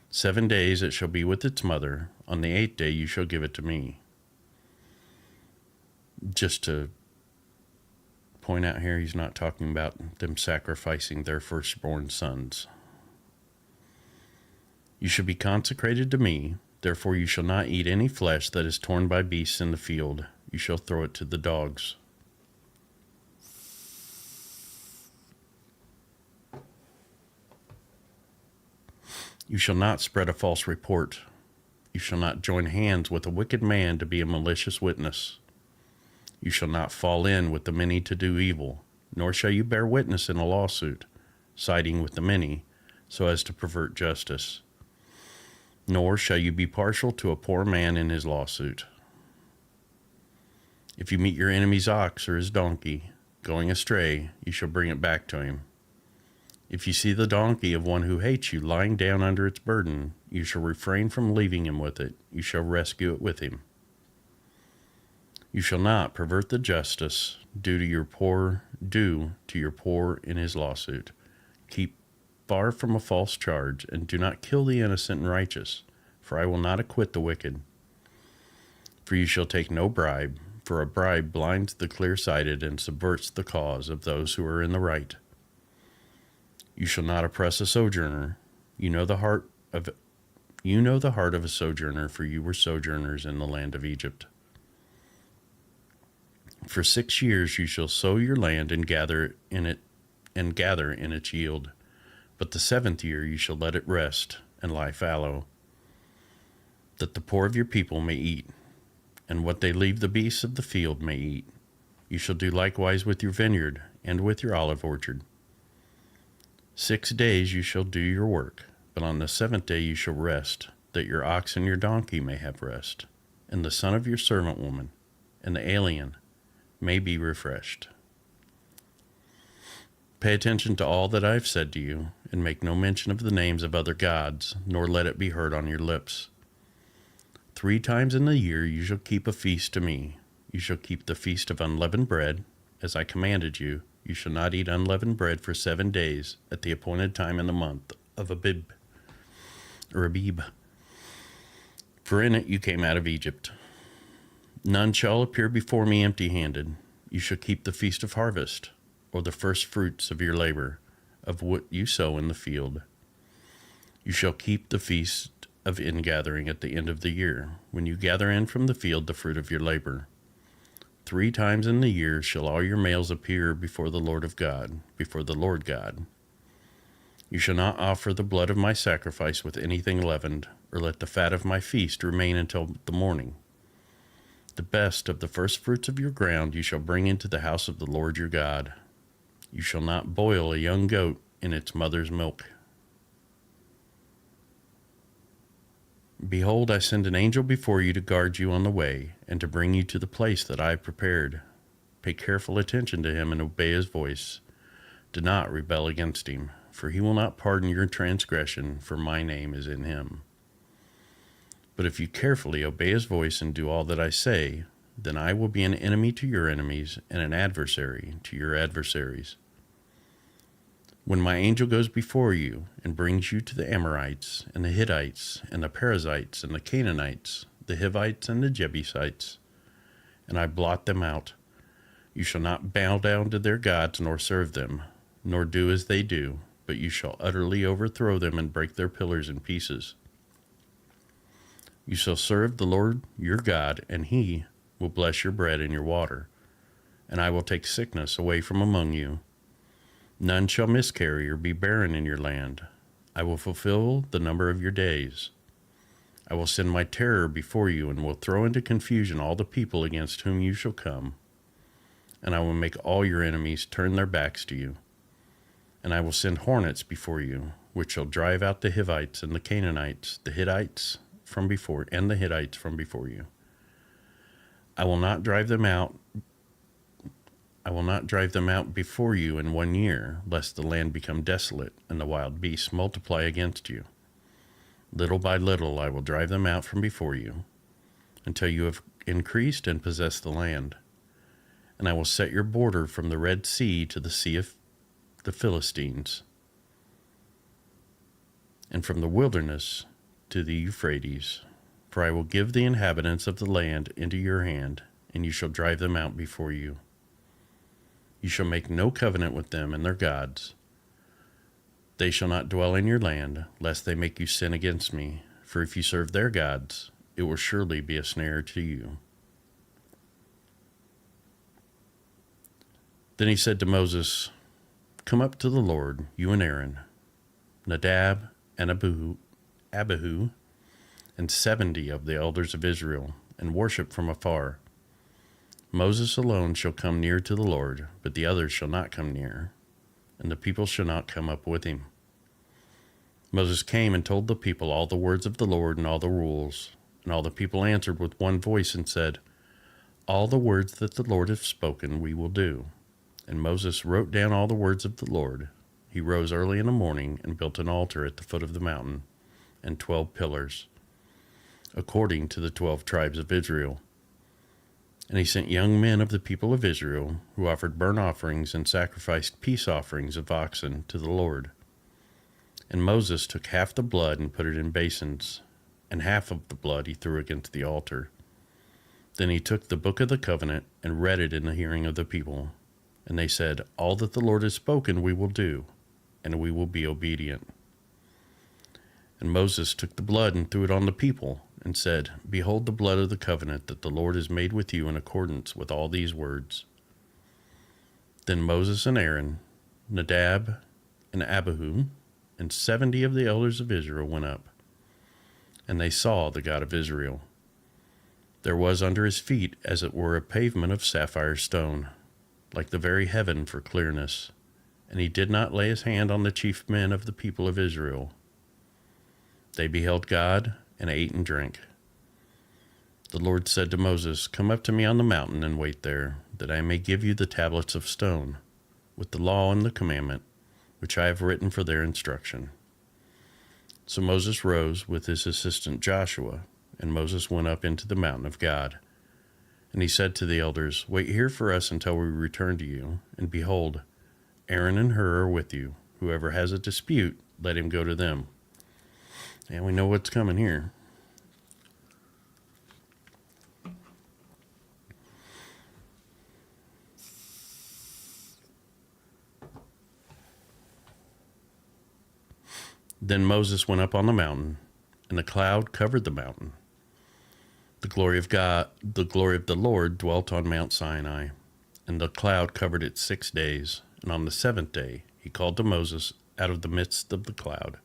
S2: 7 days it shall be with its mother. On the 8th day you shall give it to me. Just to point out here, he's not talking about them sacrificing their firstborn sons. You shall be consecrated to me. Therefore you shall not eat any flesh that is torn by beasts in the field. You shall throw it to the dogs. You shall not spread a false report. You shall not join hands with a wicked man to be a malicious witness. You shall not fall in with the many to do evil, nor shall you bear witness in a lawsuit, siding with the many, so as to pervert justice. Nor shall you be partial to a poor man in his lawsuit. If you meet your enemy's ox or his donkey going astray, you shall bring it back to him. If you see the donkey of one who hates you lying down under its burden, you shall refrain from leaving him with it. You shall rescue it with him. You shall not pervert the justice due to your poor in his lawsuit. Keep far from a false charge, and do not kill the innocent and righteous, for I will not acquit the wicked. For you shall take no bribe, for a bribe blinds the clear-sighted and subverts the cause of those who are in the right. You shall not oppress a sojourner. You know the heart of a sojourner, for you were sojourners in the land of Egypt. For 6 years you shall sow your land and gather in its yield. But the 7th year you shall let it rest and lie fallow, that the poor of your people may eat, and what they leave the beasts of the field may eat. You shall do likewise with your vineyard and with your olive orchard. 6 days you shall do your work, but on the 7th day you shall rest, that your ox and your donkey may have rest, and the son of your servant woman, and the alien may be refreshed. Pay attention to all that I have said to you, and make no mention of the names of other gods, nor let it be heard on your lips. 3 times in the year you shall keep a feast to me. You shall keep the feast of unleavened bread, as I commanded you. You shall not eat unleavened bread for 7 days at the appointed time in the month of Abib. For in it you came out of Egypt. None shall appear before me empty-handed. You shall keep the feast of harvest, or the first fruits of your labor, of what you sow in the field. You shall keep the feast of ingathering at the end of the year, when you gather in from the field the fruit of your labor. 3 times in the year shall all your males appear before the Lord God. You shall not offer the blood of my sacrifice with anything leavened, or let the fat of my feast remain until the morning. The best of the first fruits of your ground you shall bring into the house of the Lord your God. You shall not boil a young goat in its mother's milk. Behold, I send an angel before you to guard you on the way, and to bring you to the place that I have prepared. Pay careful attention to him and obey his voice. Do not rebel against him, for he will not pardon your transgression, for my name is in him. But if you carefully obey his voice and do all that I say, then I will be an enemy to your enemies and an adversary to your adversaries. When my angel goes before you and brings you to the Amorites and the Hittites and the Perizzites and the Canaanites, the Hivites and the Jebusites, and I blot them out, you shall not bow down to their gods nor serve them, nor do as they do, but you shall utterly overthrow them and break their pillars in pieces. You shall serve the Lord your God, and he will bless your bread and your water, and I will take sickness away from among you. None shall miscarry or be barren in your land. I will fulfill the number of your days. I will send my terror before you, and will throw into confusion all the people against whom you shall come. And I will make all your enemies turn their backs to you. And I will send hornets before you, which shall drive out the Hivites and the Canaanites, the Hittites from before you. I will not drive them out before you in 1 year, lest the land become desolate and the wild beasts multiply against you. Little by little I will drive them out from before you, until you have increased and possessed the land. And I will set your border from the Red Sea to the Sea of the Philistines, and from the wilderness to the Euphrates. For I will give the inhabitants of the land into your hand, and you shall drive them out before you. You shall make no covenant with them and their gods. They shall not dwell in your land, lest they make you sin against me. For if you serve their gods, it will surely be a snare to you. Then he said to Moses, Come up to the Lord, you and Aaron, Nadab and Abihu, and 70 of the elders of Israel, and worship from afar. Moses alone shall come near to the Lord, but the others shall not come near, and the people shall not come up with him. Moses came and told the people all the words of the Lord and all the rules. And all the people answered with one voice and said, All the words that the Lord hath spoken we will do. And Moses wrote down all the words of the Lord. He rose early in the morning and built an altar at the foot of the mountain, and 12 pillars, according to the 12 tribes of Israel. And he sent young men of the people of Israel, who offered burnt offerings and sacrificed peace offerings of oxen to the Lord. And Moses took half the blood and put it in basins, and half of the blood he threw against the altar. Then he took the book of the covenant and read it in the hearing of the people. And they said, All that the Lord has spoken we will do, and we will be obedient. And Moses took the blood and threw it on the people, and said, Behold the blood of the covenant that the Lord has made with you in accordance with all these words. Then Moses and Aaron, Nadab and Abihu, and 70 of the elders of Israel went up, and they saw the God of Israel. There was under his feet as it were a pavement of sapphire stone, like the very heaven for clearness, and he did not lay his hand on the chief men of the people of Israel. They beheld God, and ate and drank. The Lord said to Moses, Come up to me on the mountain and wait there, that I may give you the tablets of stone, with the law and the commandment, which I have written for their instruction. So Moses rose with his assistant Joshua, and Moses went up into the mountain of God. And he said to the elders, Wait here for us until we return to you, and behold, Aaron and Hur are with you. Whoever has a dispute, let him go to them. And we know what's coming here. Then Moses went up on the mountain, and the cloud covered the mountain. The glory of God, the glory of the Lord dwelt on Mount Sinai, and the cloud covered it 6 days. And on the 7th day he called to Moses out of the midst of the cloud.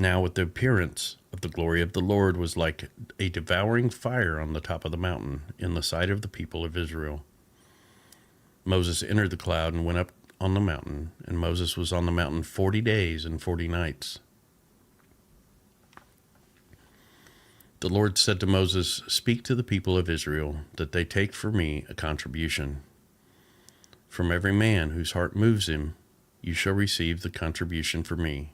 S2: Now with the appearance of the glory of the Lord was like a devouring fire on the top of the mountain in the sight of the people of Israel. Moses entered the cloud and went up on the mountain, and Moses was on the mountain 40 days and 40 nights. The Lord said to Moses, Speak to the people of Israel, that they take for me a contribution. From every man whose heart moves him, you shall receive the contribution for me.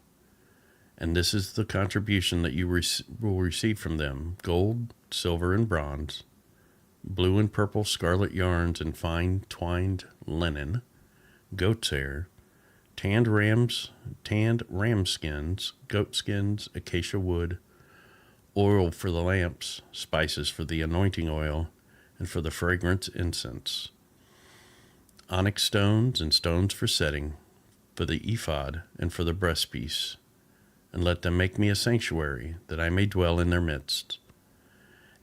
S2: And this is the contribution that you will receive from them: gold, silver, and bronze, blue and purple scarlet yarns and fine twined linen, goat's hair, tanned ram skins, goat skins, acacia wood, oil for the lamps, spices for the anointing oil, and for the fragrance incense, onyx stones and stones for setting, for the ephod and for the breastpiece. And let them make me a sanctuary, that I may dwell in their midst.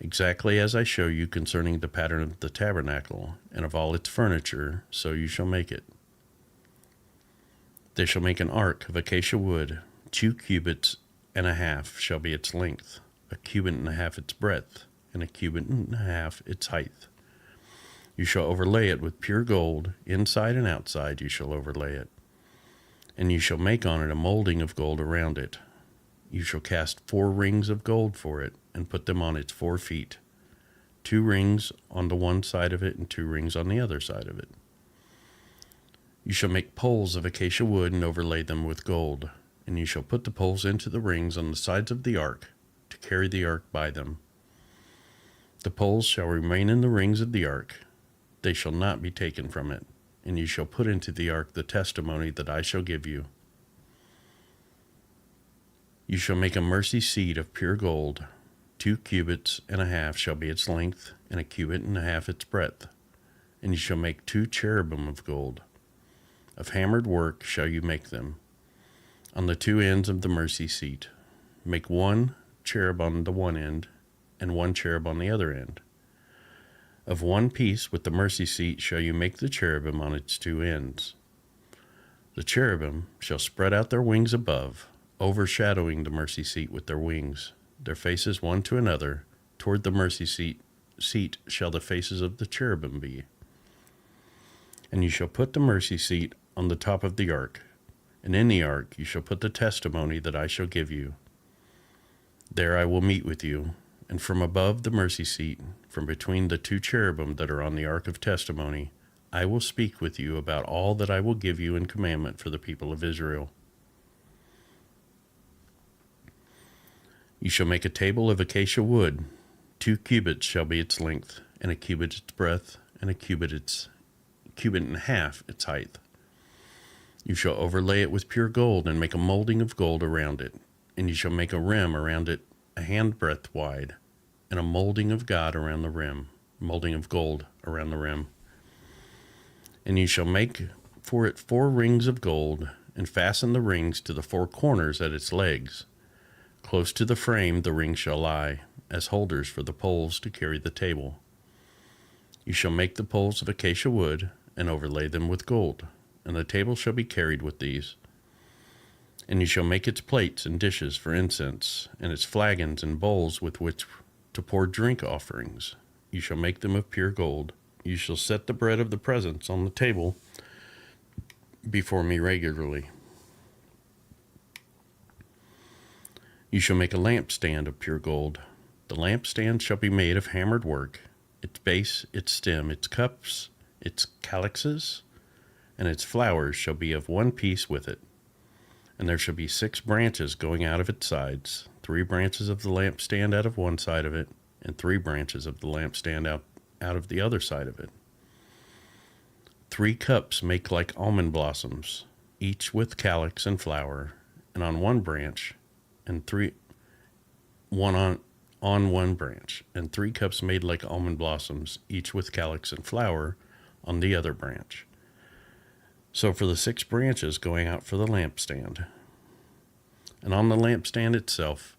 S2: Exactly as I show you concerning the pattern of the tabernacle, and of all its furniture, so you shall make it. They shall make an ark of acacia wood, 2 cubits and a half shall be its length, a cubit and a half its breadth, and a cubit and a half its height. You shall overlay it with pure gold, inside and outside you shall overlay it. And you shall make on it a molding of gold around it. You shall cast 4 rings of gold for it, and put them on its 4 feet, 2 rings on the one side of it, and 2 rings on the other side of it. You shall make poles of acacia wood, and overlay them with gold. And you shall put the poles into the rings on the sides of the ark, to carry the ark by them. The poles shall remain in the rings of the ark. They shall not be taken from it. And you shall put into the ark the testimony that I shall give you. You shall make a mercy seat of pure gold. 2 cubits and a half shall be its length, and a cubit and a half its breadth. And you shall make 2 cherubim of gold. Of hammered work shall you make them, on the 2 ends of the mercy seat. Make 1 cherub on the one end, and 1 cherub on the other end. Of one piece with the mercy seat shall you make the cherubim on its 2 ends. The cherubim shall spread out their wings above, overshadowing the mercy seat with their wings, their faces one to another, toward the mercy seat seat shall the faces of the cherubim be. And you shall put the mercy seat on the top of the ark, and in the ark you shall put the testimony that I shall give you. There I will meet with you, and from above the mercy seat, from between the two cherubim that are on the ark of testimony, I will speak with you about all that I will give you in commandment for the people of Israel. You shall make a table of acacia wood. 2 cubits shall be its length, and a cubit its breadth, and a cubit and a half its height. You shall overlay it with pure gold, and make a molding of gold around it. And you shall make a rim around it a handbreadth wide, and a molding of God around the rim, molding of gold around the rim. And you shall make for it 4 rings of gold, and fasten the rings to the 4 corners at its legs. Close to the frame the rings shall lie, as holders for the poles to carry the table. You shall make the poles of acacia wood, and overlay them with gold, and the table shall be carried with these. And you shall make its plates and dishes for incense, and its flagons and bowls with which to pour drink offerings. You shall make them of pure gold. You shall set the bread of the presence on the table before me regularly. You shall make a lampstand of pure gold. The lampstand shall be made of hammered work, its base, its stem, its cups, its calyxes, and its flowers shall be of one piece with it. And there shall be 6 branches going out of its sides, 3 branches of the lampstand out of one side of it, and 3 branches of the lampstand out of the other side of it. 3 cups make like almond blossoms, each with calyx and flower, and on one branch, and one on one branch, and 3 cups made like almond blossoms, each with calyx and flower, on the other branch. So for the 6 branches going out for the lampstand. And on the lampstand itself,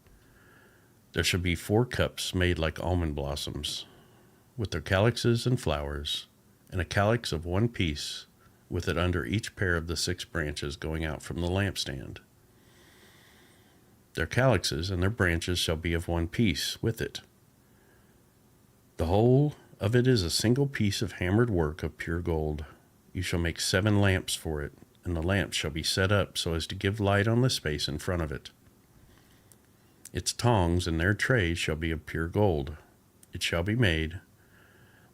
S2: there shall be 4 cups made like almond blossoms, with their calyxes and flowers, and a calyx of one piece with it under each pair of the 6 branches going out from the lampstand. Their calyxes and their branches shall be of one piece with it. The whole of it is a single piece of hammered work of pure gold. You shall make 7 lamps for it, and the lamps shall be set up so as to give light on the space in front of it. Its tongs and their trays shall be of pure gold. It shall be made,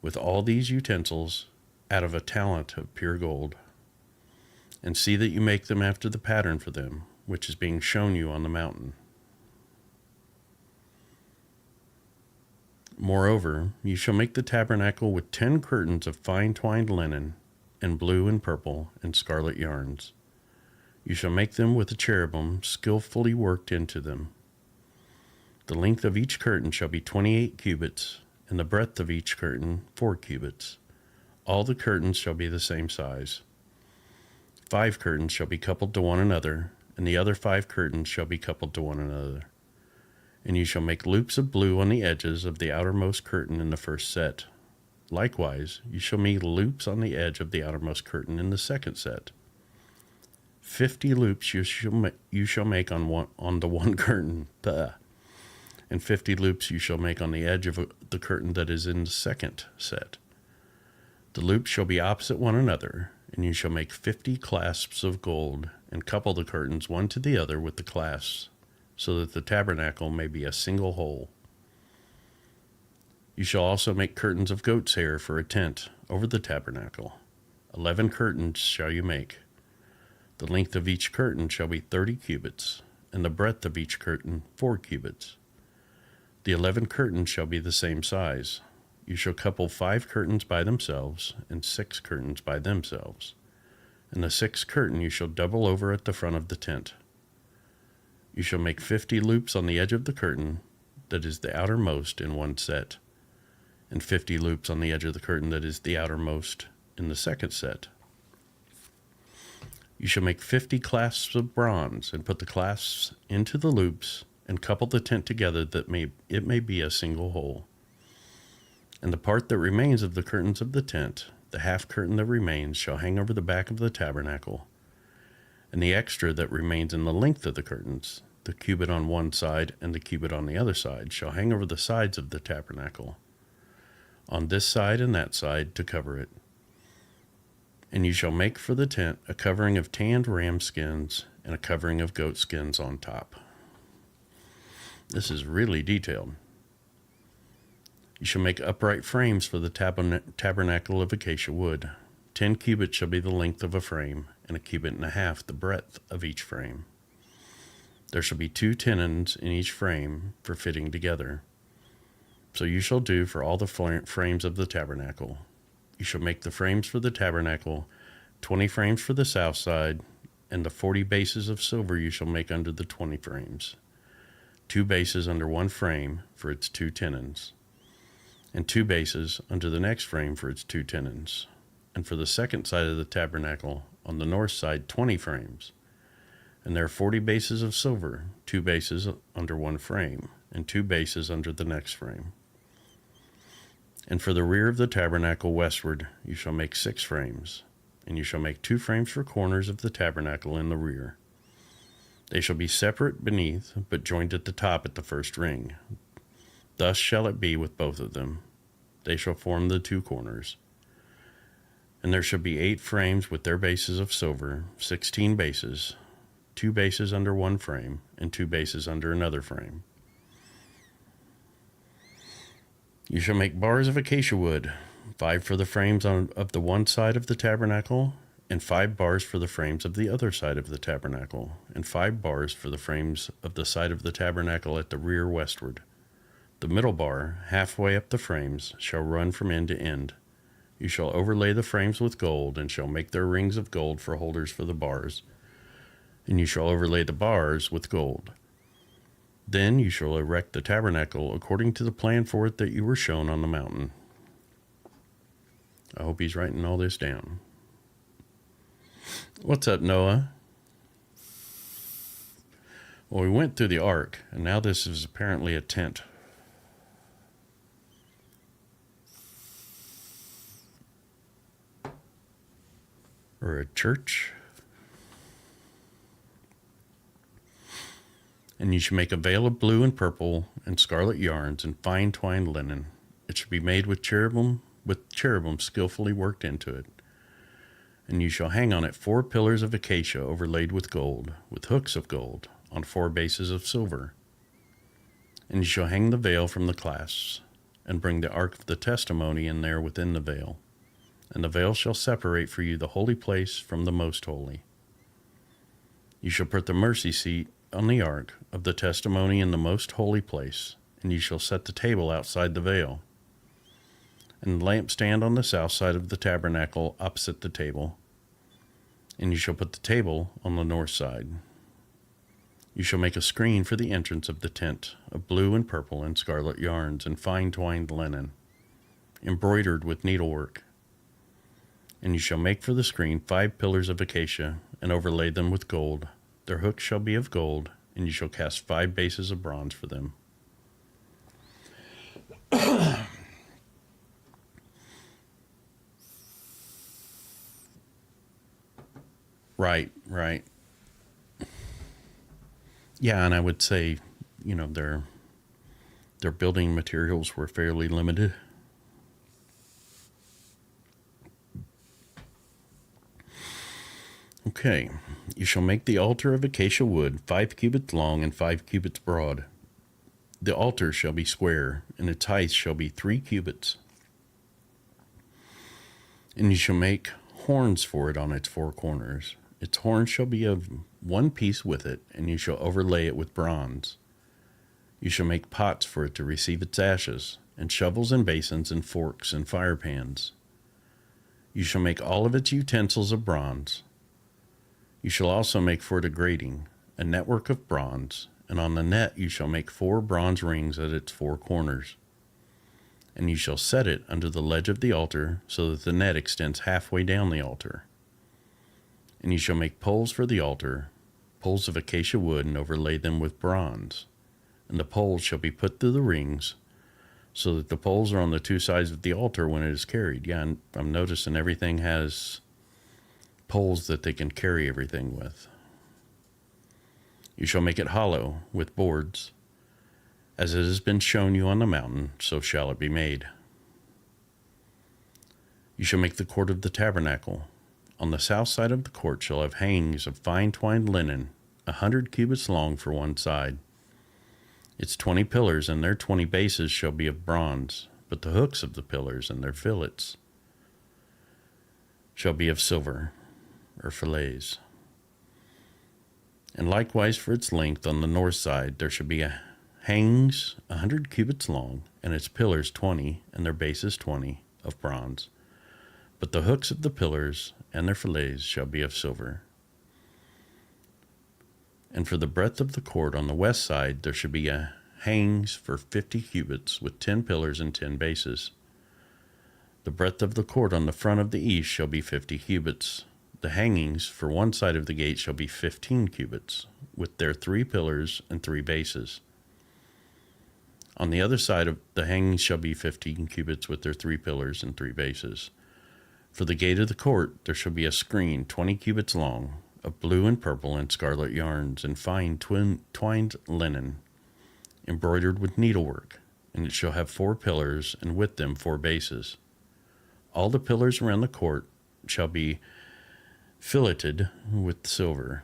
S2: with all these utensils, out of a talent of pure gold. And see that you make them after the pattern for them, which is being shown you on the mountain. Moreover, you shall make the tabernacle with 10 curtains of fine twined linen, and blue and purple and scarlet yarns. You shall make them with the cherubim skillfully worked into them. The length of each curtain shall be 28 cubits, and the breadth of each curtain 4 cubits. All the curtains shall be the same size. 5 curtains shall be coupled to one another, and the other 5 curtains shall be coupled to one another. And you shall make loops of blue on the edges of the outermost curtain in the first set. Likewise, you shall make loops on the edge of the outermost curtain in the second set. 50 loops you shall make on the one curtain, and 50 loops you shall make on the edge of the curtain that is in the second set. The loops shall be opposite one another, and you shall make 50 clasps of gold, and couple the curtains one to the other with the clasps, so that the tabernacle may be a single whole. You shall also make curtains of goat's hair for a tent over the tabernacle. 11 curtains shall you make. The length of each curtain shall be 30 cubits, and the breadth of each curtain 4 cubits. The 11 curtains shall be the same size. You shall couple 5 curtains by themselves, and 6 curtains by themselves. And the 6th curtain you shall double over at the front of the tent. You shall make 50 loops on the edge of the curtain that is the outermost in one set, and 50 loops on the edge of the curtain that is the outermost in the second set. You shall make 50 clasps of bronze, and put the clasps into the loops, and couple the tent together that it may be a single whole. And the part that remains of the curtains of the tent, the half curtain that remains, shall hang over the back of the tabernacle, and the extra that remains in the length of the curtains, the cubit on one side and the cubit on the other side, shall hang over the sides of the tabernacle. on this side and that side to cover it. And you shall make for the tent a covering of tanned ram skins and a covering of goat skins on top. This is really detailed. You shall make upright frames for the tabernacle of acacia wood. 10 cubits shall be the length of a frame, and a cubit and a half the breadth of each frame. There shall be 2 tenons in each frame for fitting together. So you shall do for all the frames of the tabernacle. You shall make the frames for the tabernacle, 20 frames for the south side, and the 40 bases of silver you shall make under the 20 frames. 2 bases under one frame for its 2 tenons, and 2 bases under the next frame for its 2 tenons. And for the second side of the tabernacle, on the north side, 20 frames. And there are 40 bases of silver, 2 bases under one frame, and 2 bases under the next frame. And for the rear of the tabernacle westward, you shall make 6 frames, and you shall make 2 frames for corners of the tabernacle in the rear. They shall be separate beneath, but joined at the top at the first ring. Thus shall it be with both of them. They shall form the 2 corners. And there shall be 8 frames with their bases of silver, 16 bases, 2 bases under one frame, and 2 bases under another frame. You shall make bars of acacia wood, 5 for the frames of the one side of the tabernacle, and 5 bars for the frames of the other side of the tabernacle, and 5 bars for the frames of the side of the tabernacle at the rear westward. The middle bar, halfway up the frames, shall run from end to end. You shall overlay the frames with gold, and shall make their rings of gold for holders for the bars. And you shall overlay the bars with gold. Then you shall erect the tabernacle according to the plan for it that you were shown on the mountain. I hope he's writing all this down. What's up, Noah? Well, we went through the ark, and now this is apparently a tent. Or a church. And you shall make a veil of blue and purple and scarlet yarns and fine twined linen. It shall be made with cherubim skillfully worked into it. And you shall hang on it 4 pillars of acacia overlaid with gold, with hooks of gold, on 4 bases of silver. And you shall hang the veil from the clasps, and bring the ark of the testimony in there within the veil. And the veil shall separate for you the holy place from the most holy. You shall put the mercy seat on the ark of the testimony in the most holy place, and you shall set the table outside the veil, and the lampstand on the south side of the tabernacle opposite the table, and you shall put the table on the north side. You shall make a screen for the entrance of the tent of blue and purple and scarlet yarns and fine twined linen, embroidered with needlework. And you shall make for the screen 5 pillars of acacia, and overlay them with gold. Their hooks shall be of gold, and you shall cast 5 bases of bronze for them. Right. Yeah, and I would say, their building materials were fairly limited. Okay, you shall make the altar of acacia wood 5 cubits long and 5 cubits broad. The altar shall be square, and its height shall be 3 cubits. And you shall make horns for it on its 4 corners. Its horns shall be of one piece with it, and you shall overlay it with bronze. You shall make pots for it to receive its ashes, and shovels and basins and forks and fire pans. You shall make all of its utensils of bronze. You shall also make for it a grating, a network of bronze, and on the net you shall make 4 bronze rings at its 4 corners. And you shall set it under the ledge of the altar, so that the net extends halfway down the altar. And you shall make poles for the altar, poles of acacia wood, and overlay them with bronze. And the poles shall be put through the rings, so that the poles are on the 2 sides of the altar when it is carried. Yeah, and I'm noticing everything has poles that they can carry everything with. You shall make it hollow with boards. As it has been shown you on the mountain, so shall it be made. You shall make the court of the tabernacle. On the south side of the court shall have hangings of fine twined linen, 100 cubits long for one side. Its 20 pillars and their 20 bases shall be of bronze, but the hooks of the pillars and their fillets shall be of silver, or fillets. And likewise for its length on the north side there shall be hangings 100 cubits long, and its pillars 20, and their bases 20, of bronze. But the hooks of the pillars and their fillets shall be of silver. And for the breadth of the court on the west side there shall be hangings for 50 cubits, with 10 pillars and 10 bases. The breadth of the court on the front of the east shall be 50 cubits. The hangings for one side of the gate shall be 15 cubits, with their 3 pillars and 3 bases. On the other side of the hangings shall be 15 cubits, with their 3 pillars and 3 bases. For the gate of the court there shall be a screen 20 cubits long, of blue and purple and scarlet yarns, and fine twined linen, embroidered with needlework, and it shall have 4 pillars, and with them 4 bases. All the pillars around the court shall be filleted with silver.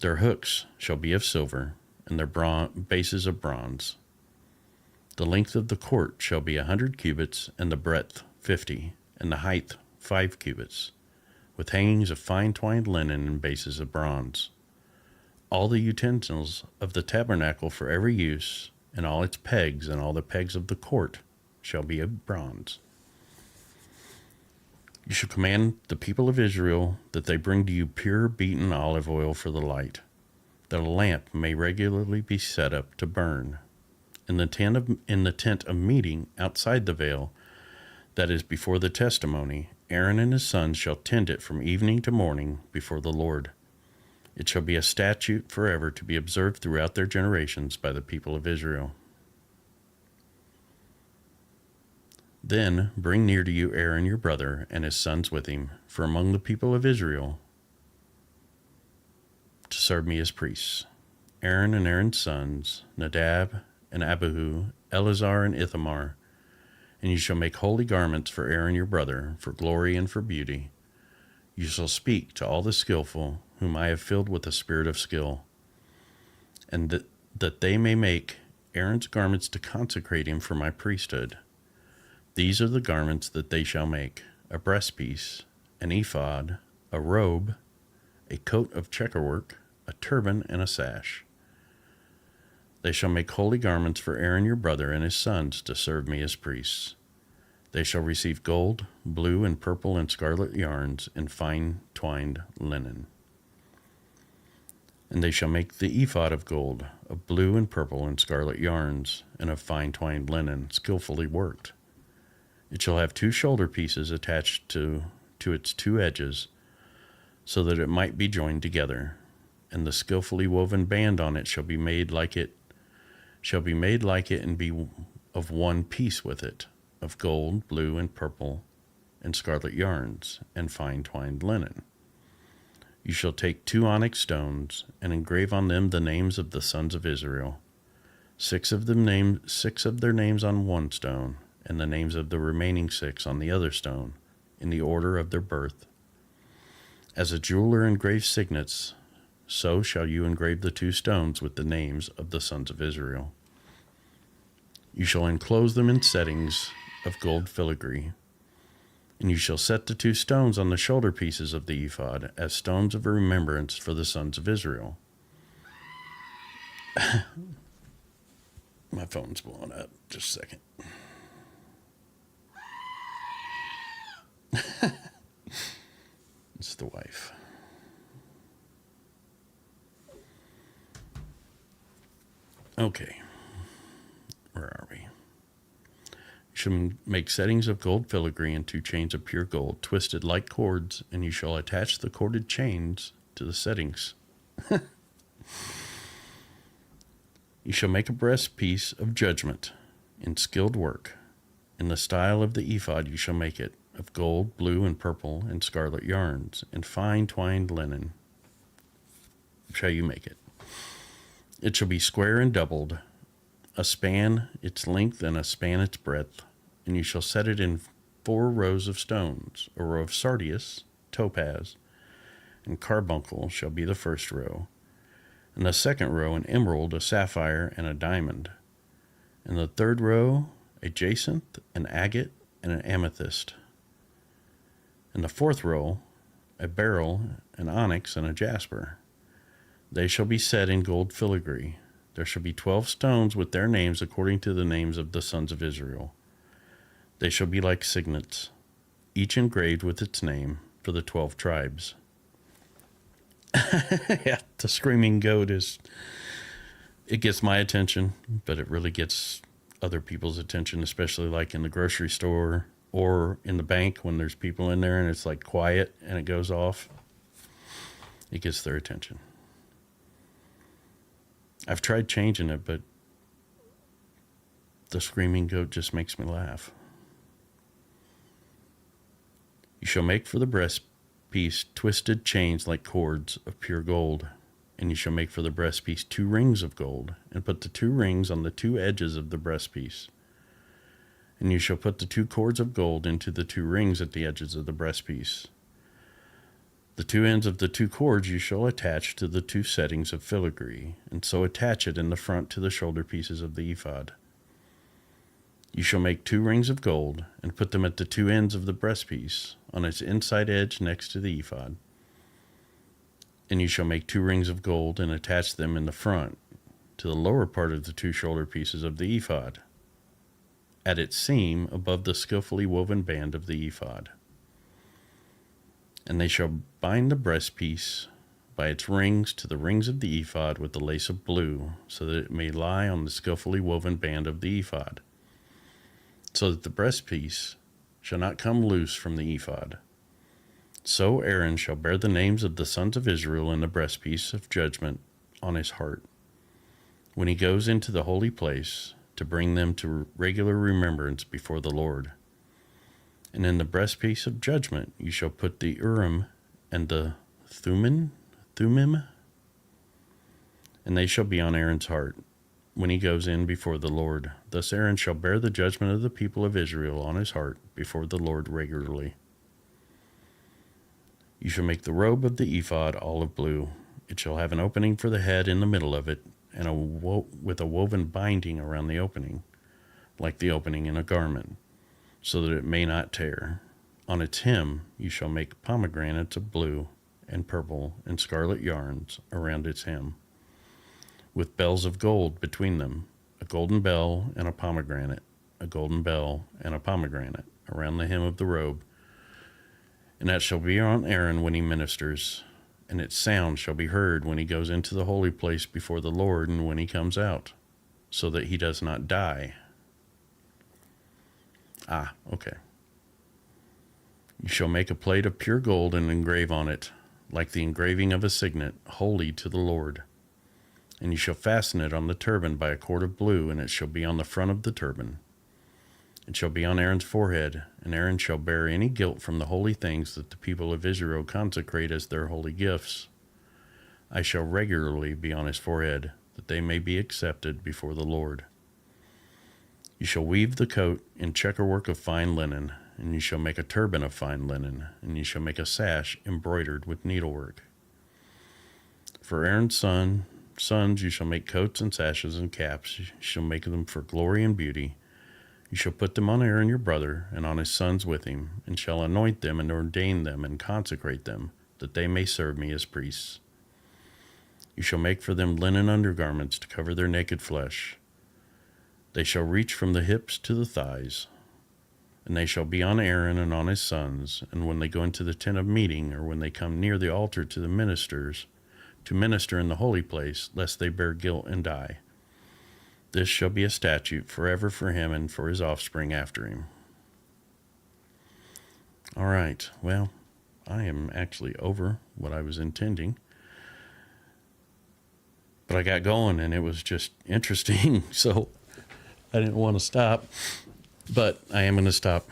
S2: Their hooks shall be of silver, and their bases of bronze. The length of the court shall be 100 cubits, and the breadth 50, and the height 5 cubits, with hangings of fine twined linen and bases of bronze. All the utensils of the tabernacle for every use, and all its pegs, and all the pegs of the court, shall be of bronze. You shall command the people of Israel that they bring to you pure beaten olive oil for the light, that a lamp may regularly be set up to burn in the tent of meeting outside the veil that is before the testimony. Aaron and his sons shall tend it from evening to morning before the Lord. It shall be a statute forever to be observed throughout their generations by the people of Israel. Then bring near to you Aaron your brother and his sons with him, for among the people of Israel to serve me as priests. Aaron and Aaron's sons, Nadab and Abihu, Eleazar and Ithamar. And you shall make holy garments for Aaron your brother, for glory and for beauty. You shall speak to all the skillful, whom I have filled with a spirit of skill, and that they may make Aaron's garments to consecrate him for my priesthood. These are the garments that they shall make: a breastpiece, an ephod, a robe, a coat of checkerwork, a turban, and a sash. They shall make holy garments for Aaron your brother and his sons to serve me as priests. They shall receive gold, blue and purple and scarlet yarns, and fine twined linen. And they shall make the ephod of gold, of blue and purple and scarlet yarns, and of fine twined linen, skillfully worked. It shall have 2 shoulder pieces attached to its 2 edges, so that it might be joined together. And the skillfully woven band on it shall be made like it, and be of one piece with it, of gold, blue, and purple, and scarlet yarns, and fine twined linen. You shall take 2 onyx stones, and engrave on them the names of the sons of Israel, 6 of their names on one stone, and the names of the remaining 6 on the other stone, in the order of their birth. As a jeweler engraves signets, so shall you engrave the 2 stones with the names of the sons of Israel. You shall enclose them in settings of gold filigree, and you shall set the 2 stones on the shoulder pieces of the ephod as stones of remembrance for the sons of Israel. My phone's blowing up. Just a second. It's the wife. Okay, where are we? You shall make settings of gold filigree and 2 chains of pure gold, twisted like cords, and you shall attach the corded chains to the settings. You shall make a breastpiece of judgment in skilled work. In the style of the ephod you shall make it, of gold, blue, and purple, and scarlet yarns, and fine twined linen shall you make it. It shall be square and doubled, a span its length and a span its breadth, and you shall set it in 4 rows of stones. A row of sardius, topaz, and carbuncle shall be the first row, and the second row an emerald, a sapphire, and a diamond. And the third row a jacinth, an agate, and an amethyst. And the fourth row a beryl, an onyx, and a jasper. They shall be set in gold filigree. There shall be 12 stones with their names according to the names of the sons of Israel. They shall be like signets, each engraved with its name for the 12 tribes. Yeah, the screaming goat it gets my attention, but it really gets other people's attention, especially like in the grocery store or in the bank when there's people in there and it's like quiet and it goes off. It gets their attention. I've tried changing it, but the screaming goat just makes me laugh. You shall make for the breastpiece twisted chains like cords of pure gold, and you shall make for the breastpiece 2 rings of gold, and put the 2 rings on the 2 edges of the breastpiece. And you shall put the 2 cords of gold into the 2 rings at the edges of the breastpiece. The 2 ends of the 2 cords you shall attach to the 2 settings of filigree, and so attach it in the front to the shoulder pieces of the ephod. You shall make 2 rings of gold, and put them at the 2 ends of the breastpiece, on its inside edge next to the ephod. And you shall make 2 rings of gold, and attach them in the front to the lower part of the 2 shoulder pieces of the ephod, at its seam above the skillfully woven band of the ephod. And they shall bind the breastpiece by its rings to the rings of the ephod with the lace of blue, so that it may lie on the skillfully woven band of the ephod, so that the breastpiece shall not come loose from the ephod. So Aaron shall bear the names of the sons of Israel in the breastpiece of judgment on his heart, when he goes into the holy place to bring them to regular remembrance before the Lord. And in the breastpiece of judgment you shall put the Urim and the Thummim, and they shall be on Aaron's heart when he goes in before the Lord. Thus Aaron shall bear the judgment of the people of Israel on his heart before the Lord regularly. You shall make the robe of the ephod olive blue. It shall have an opening for the head in the middle of it, and with a woven binding around the opening, like the opening in a garment, so that it may not tear. On its hem you shall make pomegranates of blue and purple and scarlet yarns around its hem, with bells of gold between them, a golden bell and a pomegranate, a golden bell and a pomegranate around the hem of the robe. And that shall be on Aaron when he ministers, and its sound shall be heard when he goes into the holy place before the Lord and when he comes out, so that he does not die. Okay. You shall make a plate of pure gold and engrave on it, like the engraving of a signet, holy to the Lord. And you shall fasten it on the turban by a cord of blue, and it shall be on the front of the turban. It shall be on Aaron's forehead, and Aaron shall bear any guilt from the holy things that the people of Israel consecrate as their holy gifts. I shall regularly be on his forehead, that they may be accepted before the Lord. You shall weave the coat in checkerwork of fine linen, and you shall make a turban of fine linen, and you shall make a sash embroidered with needlework. For Aaron's sons you shall make coats and sashes and caps. You shall make them for glory and beauty. You shall put them on Aaron your brother, and on his sons with him, and shall anoint them and ordain them and consecrate them, that they may serve me as priests. You shall make for them linen undergarments to cover their naked flesh. They shall reach from the hips to the thighs, and they shall be on Aaron and on his sons, and when they go into the tent of meeting, or when they come near the altar to the ministers, to minister in the holy place, lest they bear guilt and die. This shall be a statute forever for him and for his offspring after him. All right, well, I am actually over what I was intending. But I got going, and it was just interesting, so I didn't want to stop. But I am going to stop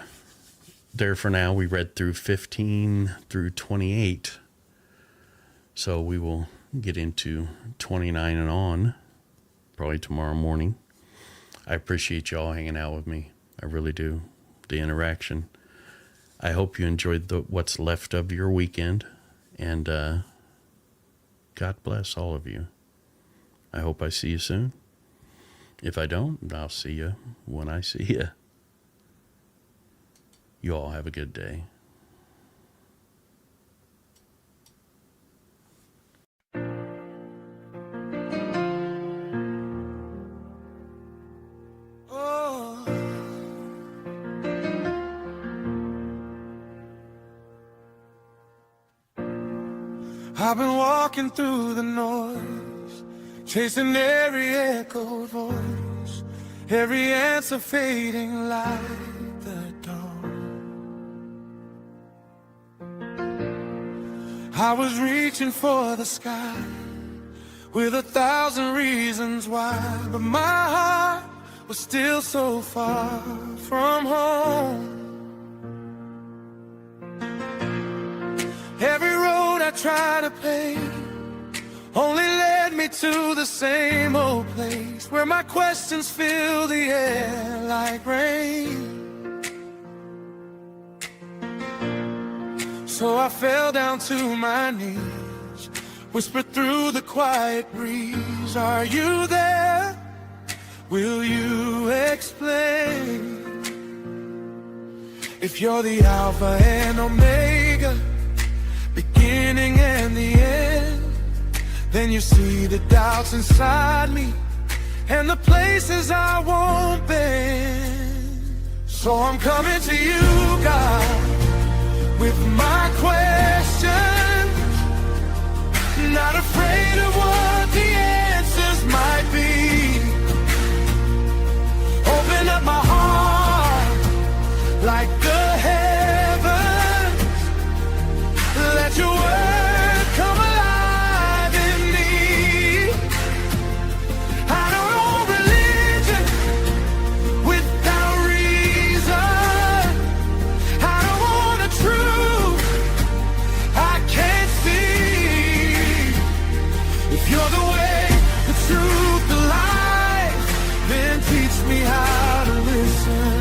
S2: there for now. We read through 15 through 28. So we will get into 29 and on, probably tomorrow morning. I appreciate y'all hanging out with me. I really do. the interaction. I hope you enjoyed what's left of your weekend, and God bless all of you. I hope I see you soon. If I don't, I'll see you when I see you. You all have a good day.
S1: Oh. I've been walking through the noise, chasing every echoed voice, every answer fading like the dawn. I was reaching for the sky with 1,000 reasons why, but my heart was still so far from home. Every road I tried to pave only led me to the same old place, where my questions fill the air like rain. So I fell down to my knees, whispered through the quiet breeze, are you there? Will you explain? If you're the Alpha and Omega, beginning and the end, then you see the doubts inside me and the places I won't bend. So I'm coming to you, God, with my questions, not afraid of what the answers might be. Open up my heart like the heavens, let your word come alive in me. I don't want religion without reason. I don't want a truth I can't see. If you're the way, the truth, the life, then teach me how to listen.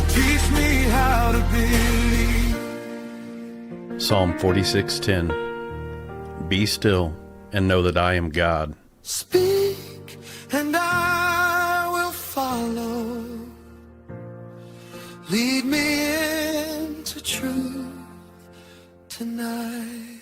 S1: Teach me how to believe.
S2: Psalm 46:10. Be still and know that I am God.
S1: Speak and I will follow. Lead me into truth tonight.